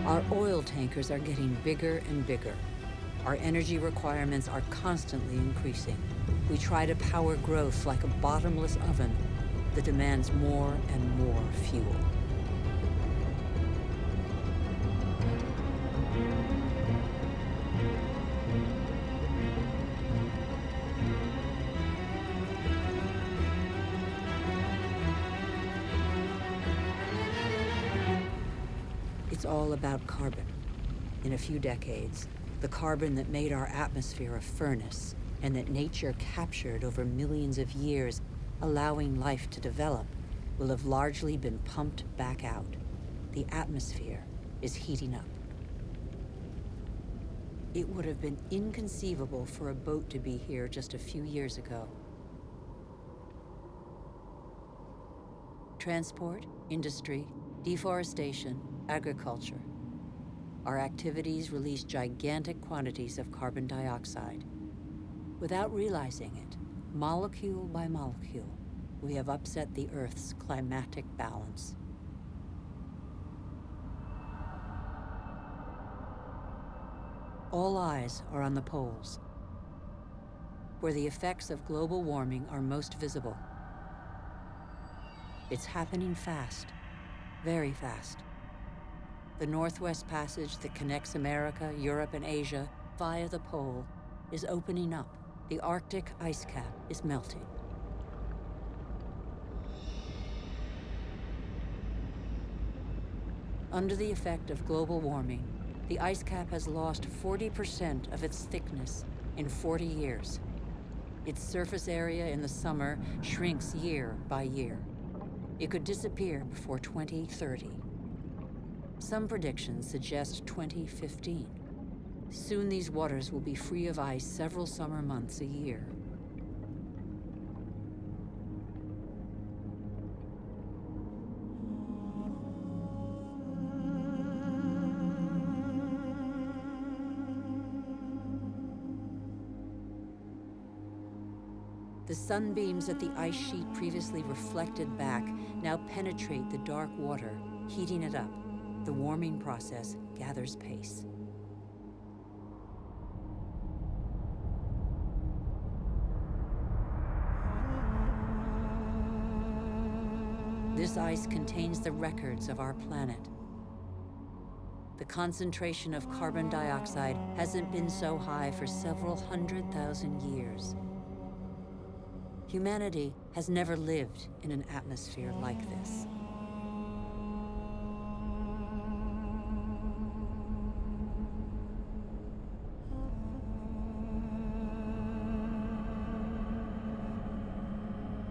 Our oil tankers are getting bigger and bigger. Our energy requirements are constantly increasing. We try to power growth like a bottomless oven that demands more and more fuel. It's all about carbon. In a few decades, the carbon that made our atmosphere a furnace and that nature captured over millions of years, allowing life to develop, will have largely been pumped back out. The atmosphere is heating up. It would have been inconceivable for a boat to be here just a few years ago. Transport, industry, deforestation, agriculture. Our activities release gigantic quantities of carbon dioxide. Without realizing it, molecule by molecule, we have upset the Earth's climatic balance. All eyes are on the poles, where the effects of global warming are most visible. It's happening fast, very fast. The Northwest Passage that connects America, Europe, and Asia via the pole is opening up. The Arctic ice cap is melting. Under the effect of global warming, the ice cap has lost 40% of its thickness in 40 years. Its surface area in the summer shrinks year by year. It could disappear before 2030. Some predictions suggest 2015. Soon these waters will be free of ice several summer months a year. The sunbeams that the ice sheet previously reflected back now penetrate the dark water, heating it up. The warming process gathers pace. This ice contains the records of our planet. The concentration of carbon dioxide hasn't been so high for several 100,000 years. Humanity has never lived in an atmosphere like this.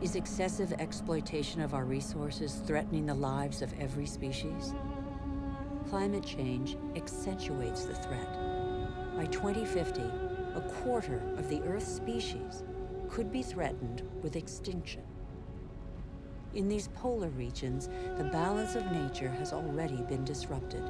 Is excessive exploitation of our resources threatening the lives of every species? Climate change accentuates the threat. By 2050, a quarter of the Earth's species could be threatened with extinction. In these polar regions, the balance of nature has already been disrupted.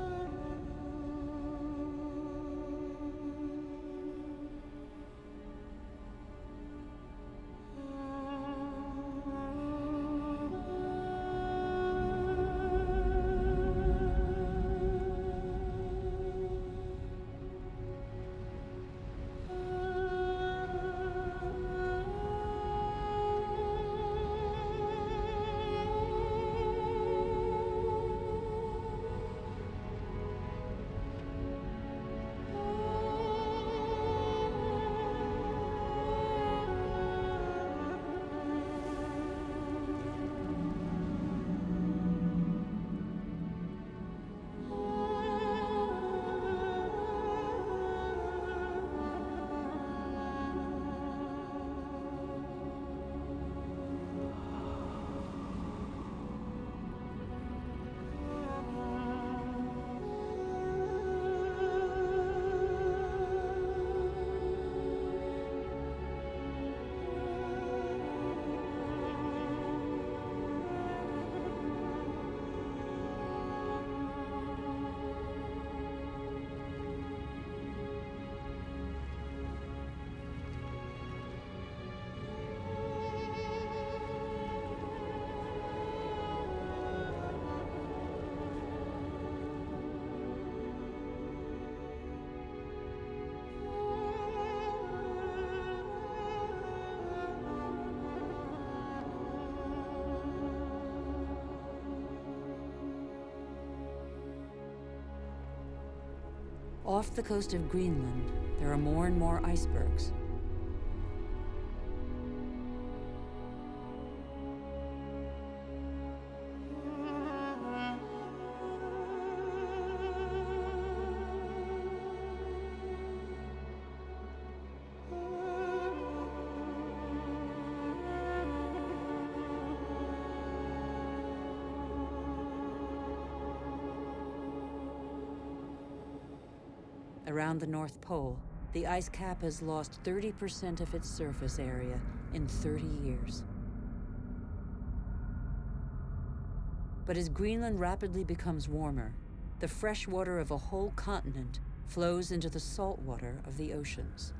Off the coast of Greenland, there are more and more icebergs. Around the North Pole, the ice cap has lost 30% of its surface area in 30 years. But as Greenland rapidly becomes warmer, the fresh water of a whole continent flows into the salt water of the oceans.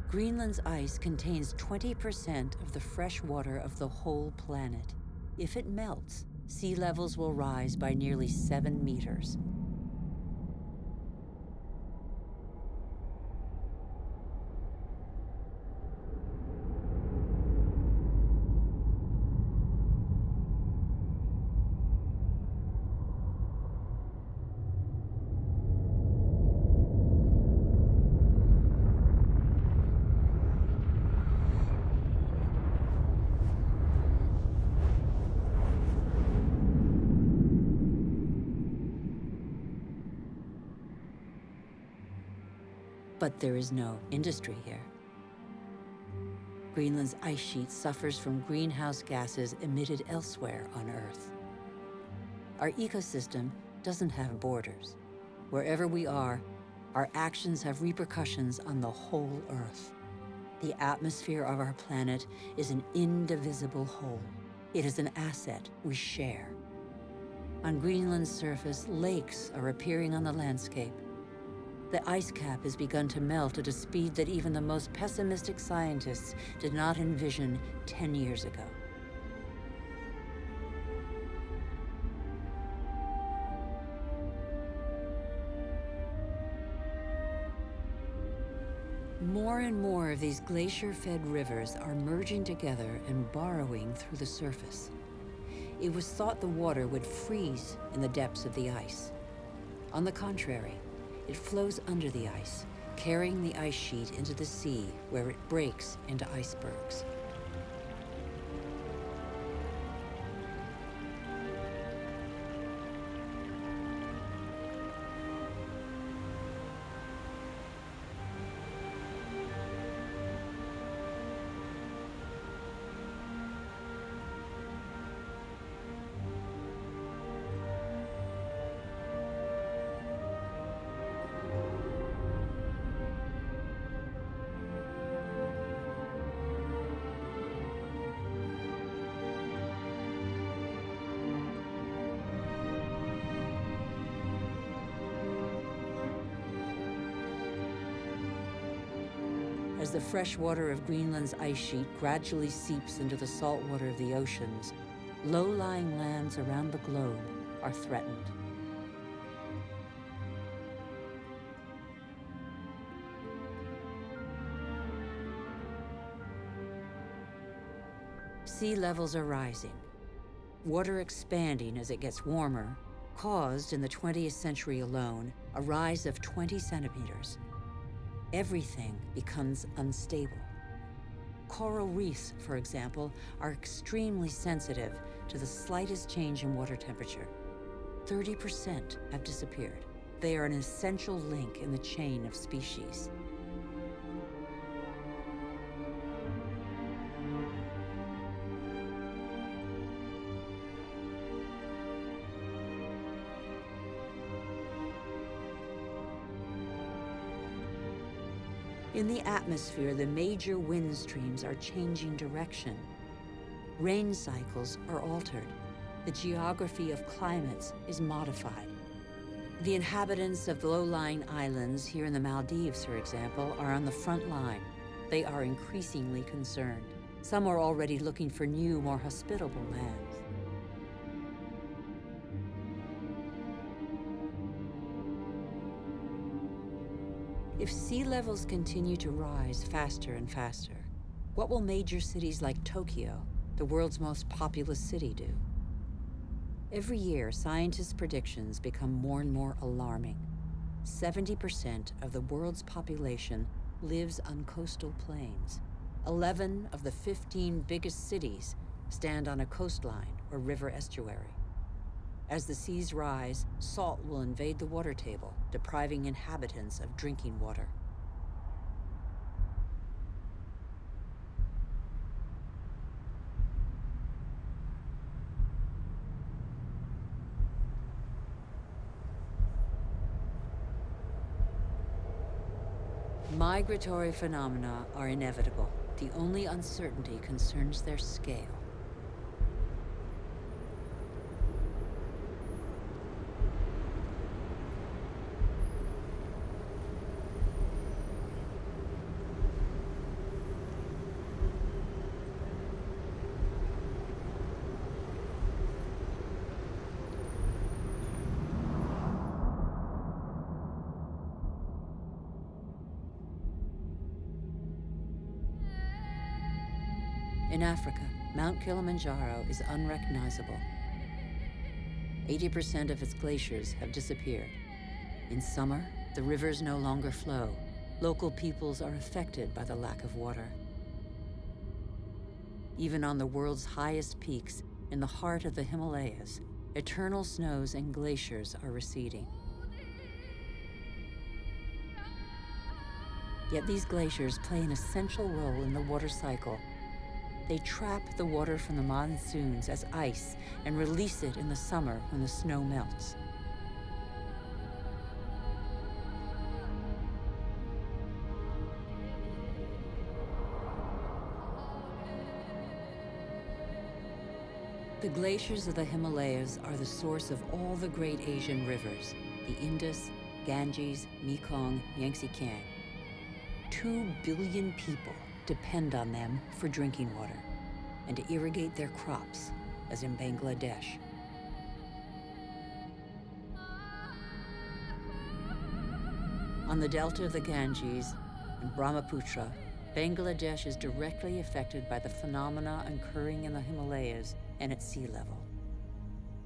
Greenland's ice contains 20% of the fresh water of the whole planet. If it melts, sea levels will rise by nearly 7 meters. But there is no industry here. Greenland's ice sheet suffers from greenhouse gases emitted elsewhere on Earth. Our ecosystem doesn't have borders. Wherever we are, our actions have repercussions on the whole Earth. The atmosphere of our planet is an indivisible whole. It is an asset we share. On Greenland's surface, lakes are appearing on the landscape. The ice cap has begun to melt at a speed that even the most pessimistic scientists did not envision 10 years ago. More and more of these glacier-fed rivers are merging together and burrowing through the surface. It was thought the water would freeze in the depths of the ice. On the contrary, it flows under the ice, carrying the ice sheet into the sea, where it breaks into icebergs. As the fresh water of Greenland's ice sheet gradually seeps into the salt water of the oceans, low-lying lands around the globe are threatened. Sea levels are rising. Water expanding as it gets warmer caused, in the 20th century alone, a rise of 20 centimeters. Everything becomes unstable. Coral reefs, for example, are extremely sensitive to the slightest change in water temperature. 30% have disappeared. They are an essential link in the chain of species. In the atmosphere, the major wind streams are changing direction. Rain cycles are altered. The geography of climates is modified. The inhabitants of the low-lying islands here in the Maldives, for example, are on the front line. They are increasingly concerned. Some are already looking for new, more hospitable lands. If sea levels continue to rise faster and faster, what will major cities like Tokyo, the world's most populous city, do? Every year, scientists' predictions become more and more alarming. 70% of the world's population lives on coastal plains. 11 of the 15 biggest cities stand on a coastline or river estuary. As the seas rise, salt will invade the water table, depriving inhabitants of drinking water. Migratory phenomena are inevitable. The only uncertainty concerns their scale. In Africa, Mount Kilimanjaro is unrecognizable. 80% of its glaciers have disappeared. In summer, the rivers no longer flow. Local peoples are affected by the lack of water. Even on the world's highest peaks, in the heart of the Himalayas, eternal snows and glaciers are receding. Yet these glaciers play an essential role in the water cycle. They trap the water from the monsoons as ice and release it in the summer when the snow melts. The glaciers of the Himalayas are the source of all the great Asian rivers, the Indus, Ganges, Mekong, Yangtze-Kiang. 2 billion people depend on them for drinking water and to irrigate their crops, as in Bangladesh. On the delta of the Ganges and Brahmaputra, Bangladesh is directly affected by the phenomena occurring in the Himalayas and at sea level.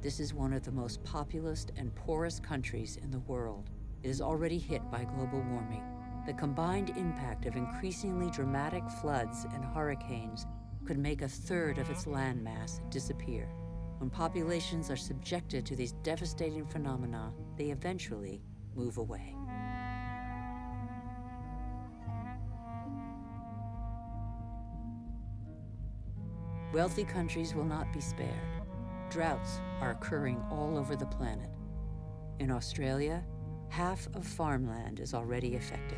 This is one of the most populous and poorest countries in the world. It is already hit by global warming. The combined impact of increasingly dramatic floods and hurricanes could make 1/3 of its landmass disappear. When populations are subjected to these devastating phenomena, they eventually move away. Wealthy countries will not be spared. Droughts are occurring all over the planet. In Australia, half of farmland is already affected.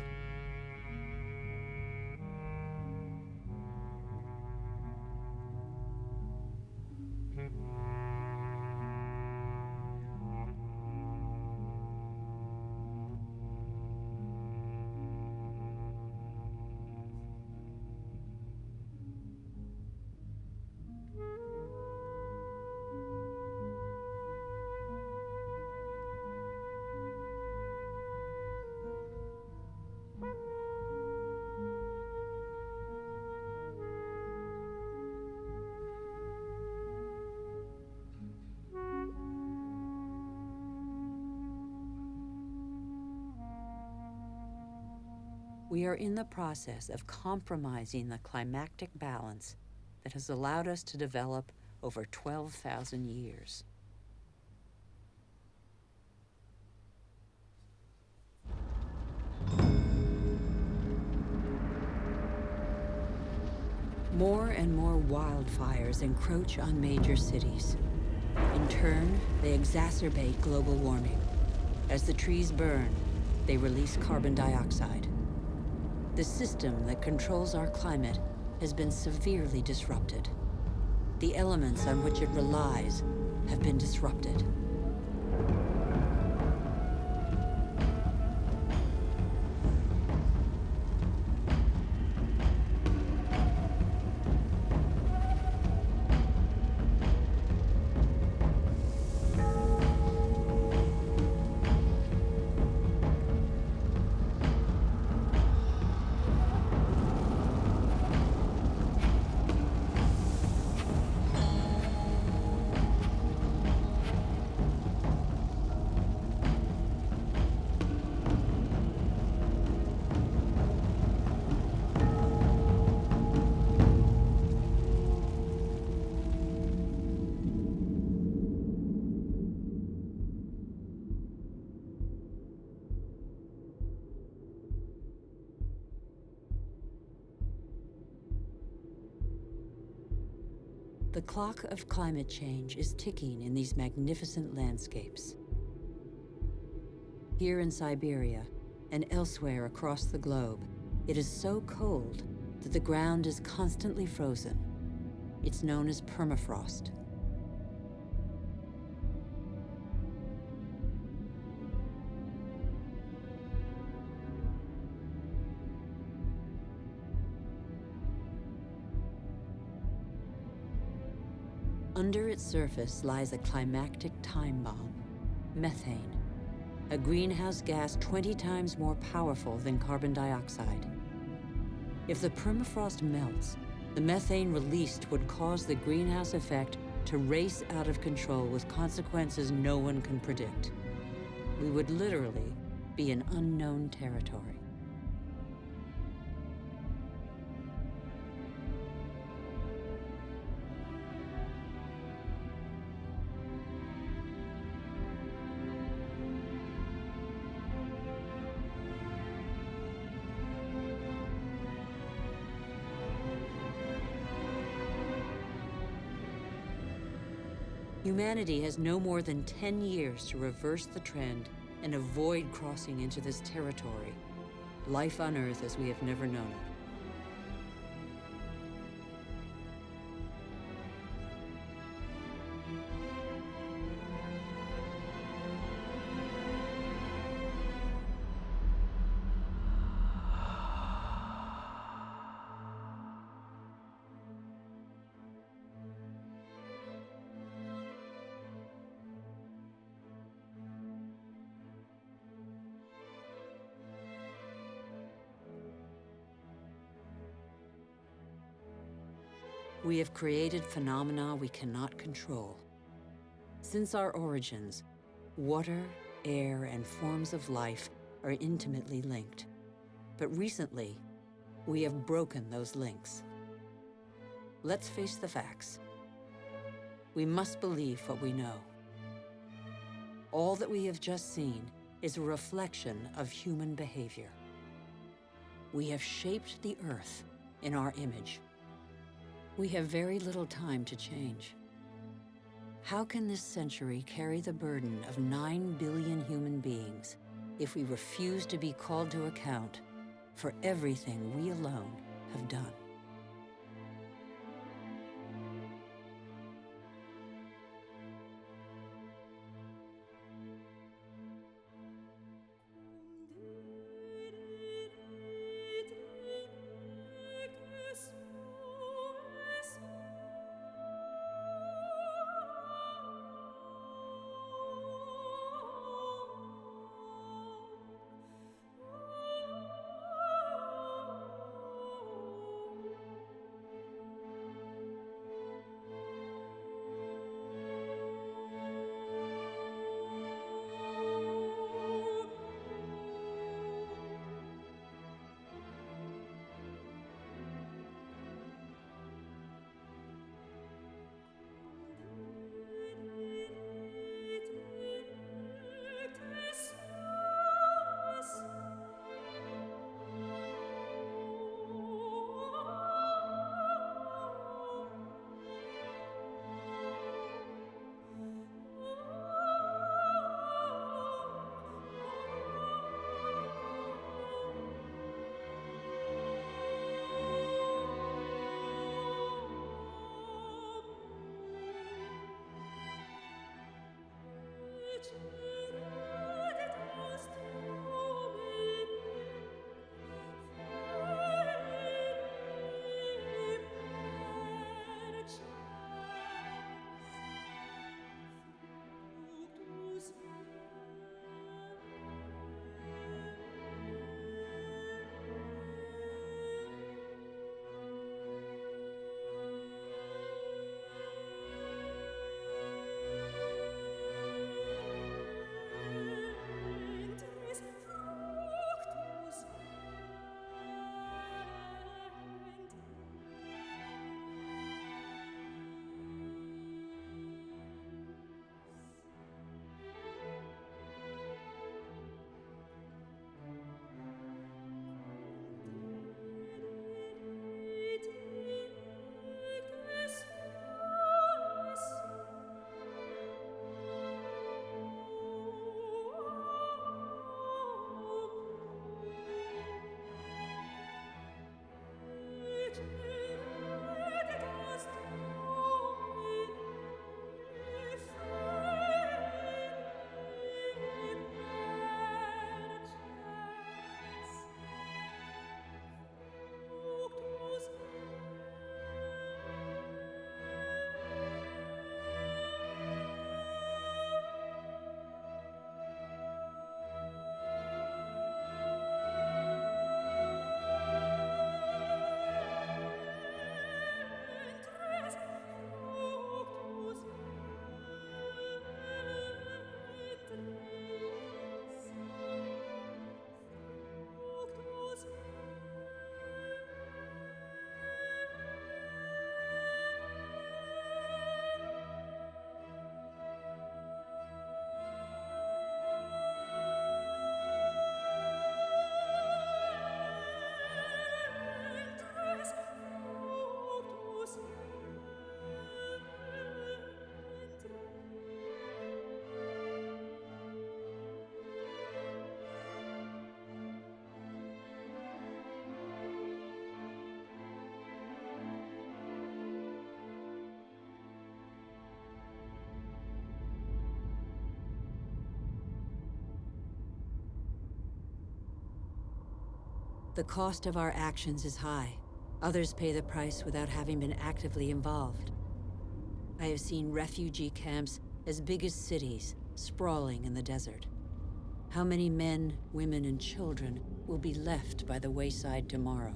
We are in the process of compromising the climactic balance that has allowed us to develop over 12,000 years. More and more wildfires encroach on major cities. In turn, they exacerbate global warming. As the trees burn, they release carbon dioxide. The system that controls our climate has been severely disrupted. The elements on which it relies have been disrupted. The clock of climate change is ticking in these magnificent landscapes. Here in Siberia and elsewhere across the globe, it is so cold that the ground is constantly frozen. It's known as permafrost. Under its surface lies a climactic time bomb, methane, a greenhouse gas 20 times more powerful than carbon dioxide. If the permafrost melts, the methane released would cause the greenhouse effect to race out of control with consequences no one can predict. We would literally be in unknown territory. Humanity has no more than 10 years to reverse the trend and avoid crossing into this territory, life on Earth as we have never known it. We have created phenomena we cannot control. Since our origins, water, air, and forms of life are intimately linked. But recently, we have broken those links. Let's face the facts. We must believe what we know. All that we have just seen is a reflection of human behavior. We have shaped the Earth in our image. We have very little time to change. How can this century carry the burden of 9 billion human beings if we refuse to be called to account for everything we alone have done? The cost of our actions is high. Others pay the price without having been actively involved. I have seen refugee camps as big as cities, sprawling in the desert. How many men, women, and children will be left by the wayside tomorrow?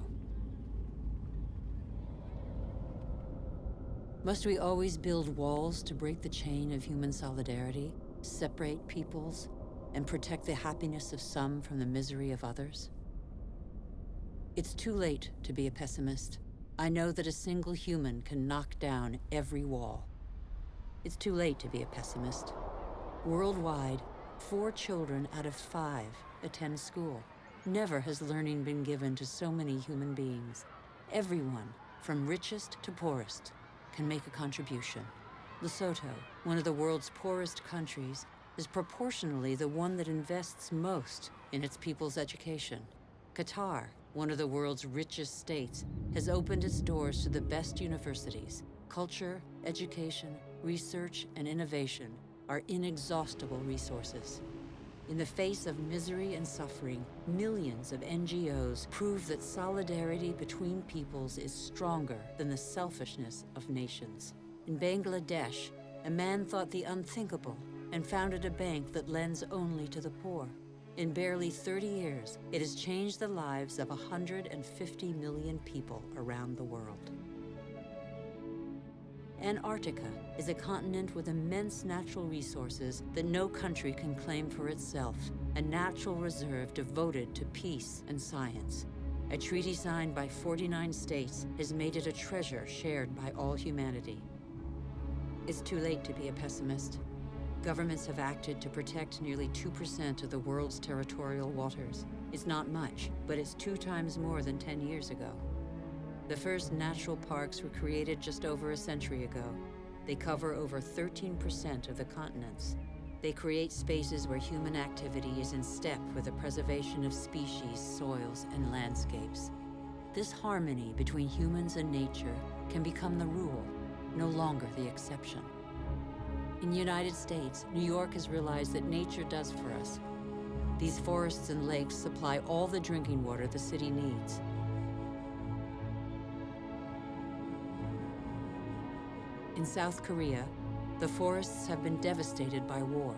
Must we always build walls to break the chain of human solidarity, separate peoples, and protect the happiness of some from the misery of others? It's too late to be a pessimist. I know that a single human can knock down every wall. It's too late to be a pessimist. Worldwide, 4 children out of 5 attend school. Never has learning been given to so many human beings. Everyone, from richest to poorest, can make a contribution. Lesotho, one of the world's poorest countries, is proportionally the one that invests most in its people's education. Qatar, one of the world's richest states, has opened its doors to the best universities. Culture, education, research, and innovation are inexhaustible resources. In the face of misery and suffering, millions of NGOs prove that solidarity between peoples is stronger than the selfishness of nations. In Bangladesh, a man thought the unthinkable and founded a bank that lends only to the poor. In barely 30 years, it has changed the lives of 150 million people around the world. Antarctica is a continent with immense natural resources that no country can claim for itself, a natural reserve devoted to peace and science. A treaty signed by 49 states has made it a treasure shared by all humanity. It's too late to be a pessimist. Governments have acted to protect nearly 2% of the world's territorial waters. It's not much, but it's 2 times more than 10 years ago. The first natural parks were created just over a century ago. They cover over 13% of the continents. They create spaces where human activity is in step with the preservation of species, soils, and landscapes. This harmony between humans and nature can become the rule, no longer the exception. In the United States, New York has realized that nature does for us. These forests and lakes supply all the drinking water the city needs. In South Korea, the forests have been devastated by war.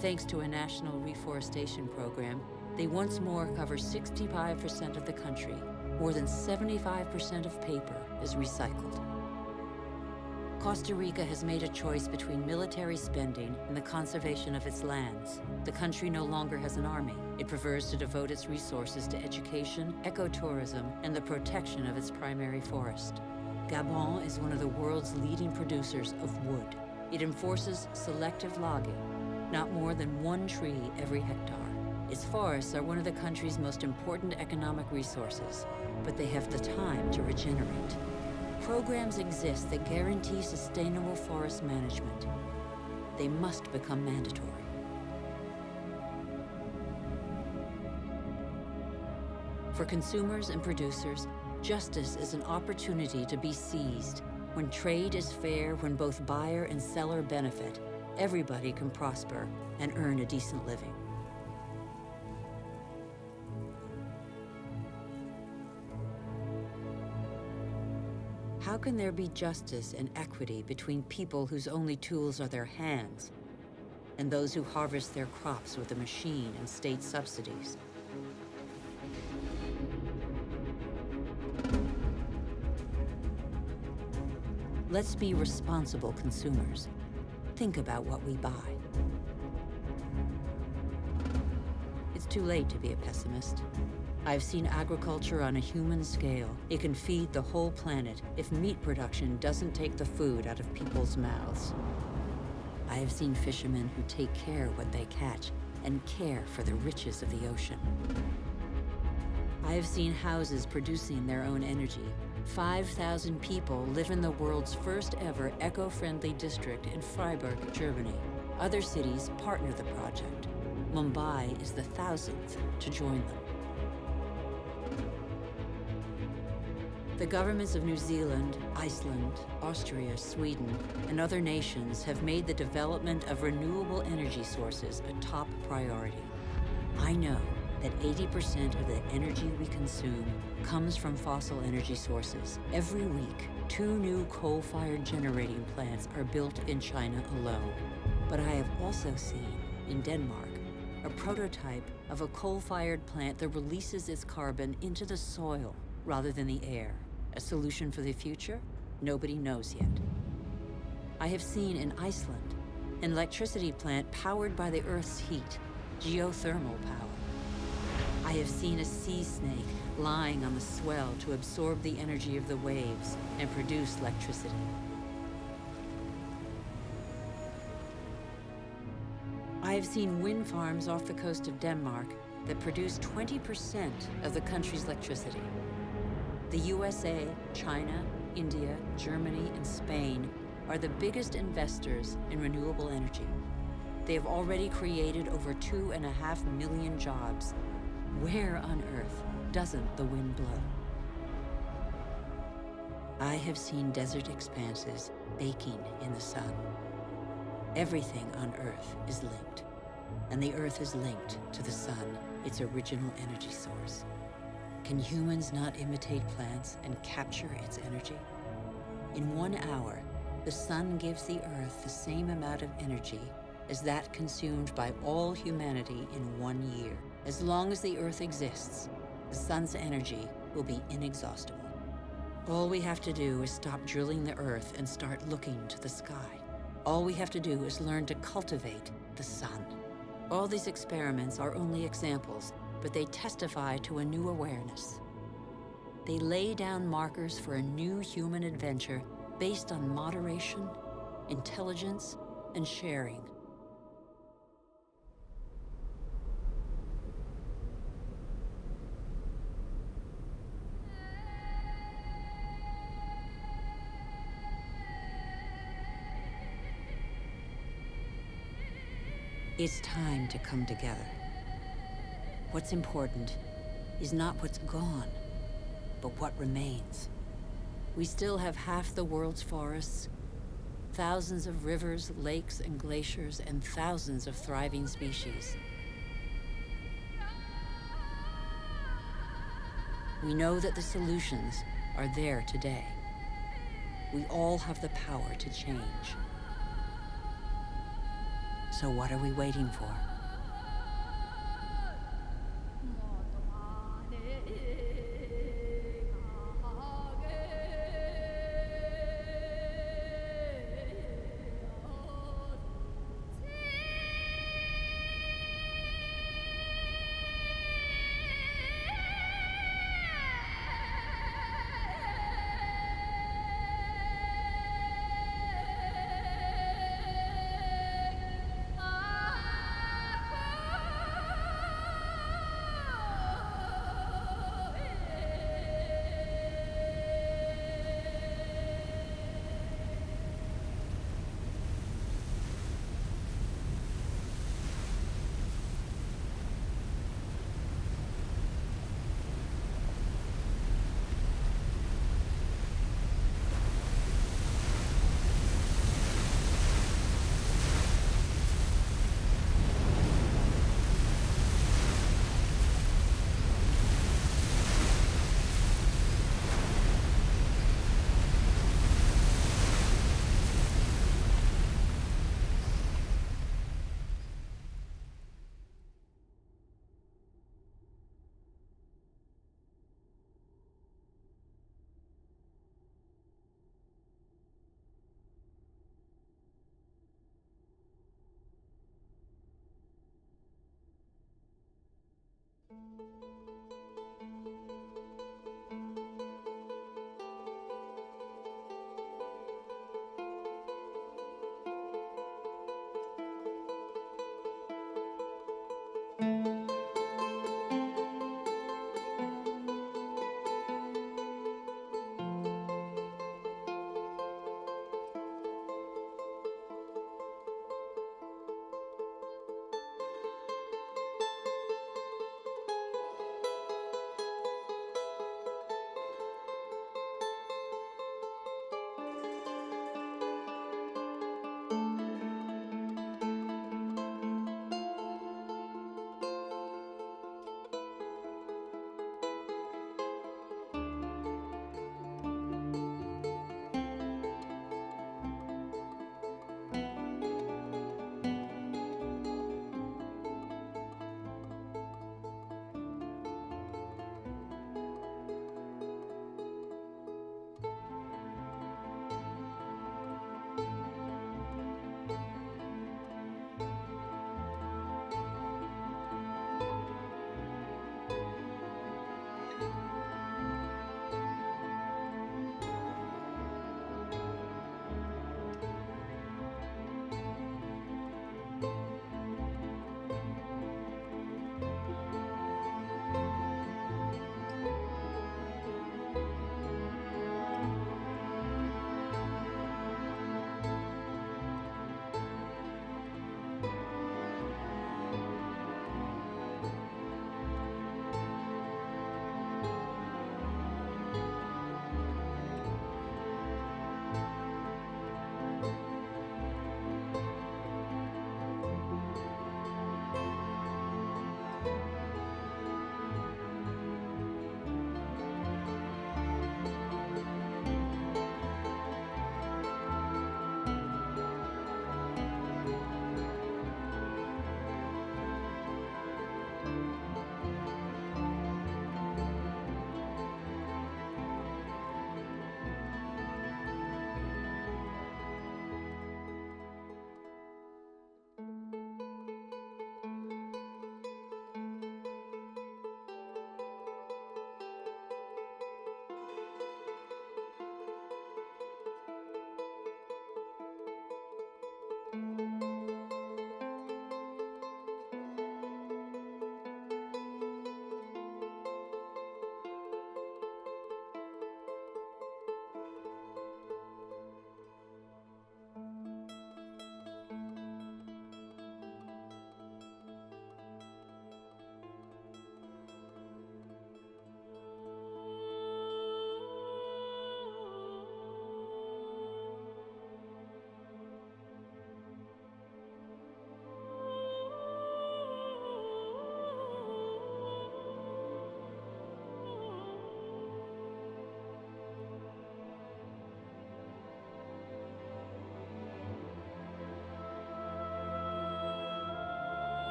Thanks to a national reforestation program, they once more cover 65% of the country. More than 75% of paper is recycled. Costa Rica has made a choice between military spending and the conservation of its lands. The country no longer has an army. It prefers to devote its resources to education, ecotourism, and the protection of its primary forest. Gabon is one of the world's leading producers of wood. It enforces selective logging, not more than 1 tree every hectare. Its forests are one of the country's most important economic resources, but they have the time to regenerate. Programs exist that guarantee sustainable forest management. They must become mandatory. For consumers and producers, justice is an opportunity to be seized. When trade is fair, when both buyer and seller benefit, everybody can prosper and earn a decent living. How can there be justice and equity between people whose only tools are their hands and those who harvest their crops with a machine and state subsidies? Let's be responsible consumers. Think about what we buy. It's too late to be a pessimist. I've seen agriculture on a human scale. It can feed the whole planet if meat production doesn't take the food out of people's mouths. I have seen fishermen who take care what they catch and care for the riches of the ocean. I have seen houses producing their own energy. 5,000 people live in the world's first ever eco-friendly district in Freiburg, Germany. Other cities partner the project. Mumbai is the 1,000th to join them. The governments of New Zealand, Iceland, Austria, Sweden, and other nations have made the development of renewable energy sources a top priority. I know that 80% of the energy we consume comes from fossil energy sources. Every week, 2 new coal-fired generating plants are built in China alone. But I have also seen, in Denmark, a prototype of a coal-fired plant that releases its carbon into the soil rather than the air. A solution for the future? Nobody knows yet. I have seen in Iceland an electricity plant powered by the Earth's heat, geothermal power. I have seen a sea snake lying on the swell to absorb the energy of the waves and produce electricity. I have seen wind farms off the coast of Denmark that produce 20% of the country's electricity. The USA, China, India, Germany, and Spain are the biggest investors in renewable energy. They have already created over 2.5 million jobs. Where on earth doesn't the wind blow? I have seen desert expanses baking in the sun. Everything on Earth is linked, and the Earth is linked to the sun, its original energy source. Can humans not imitate plants and capture its energy? In 1 hour, the sun gives the Earth the same amount of energy as that consumed by all humanity in 1 year. As long as the Earth exists, the sun's energy will be inexhaustible. All we have to do is stop drilling the Earth and start looking to the sky. All we have to do is learn to cultivate the sun. All these experiments are only examples, but they testify to a new awareness. They lay down markers for a new human adventure based on moderation, intelligence, and sharing. It's time to come together. What's important is not what's gone, but what remains. We still have half the world's forests, thousands of rivers, lakes, and glaciers, and thousands of thriving species. We know that the solutions are there today. We all have the power to change. So what are we waiting for?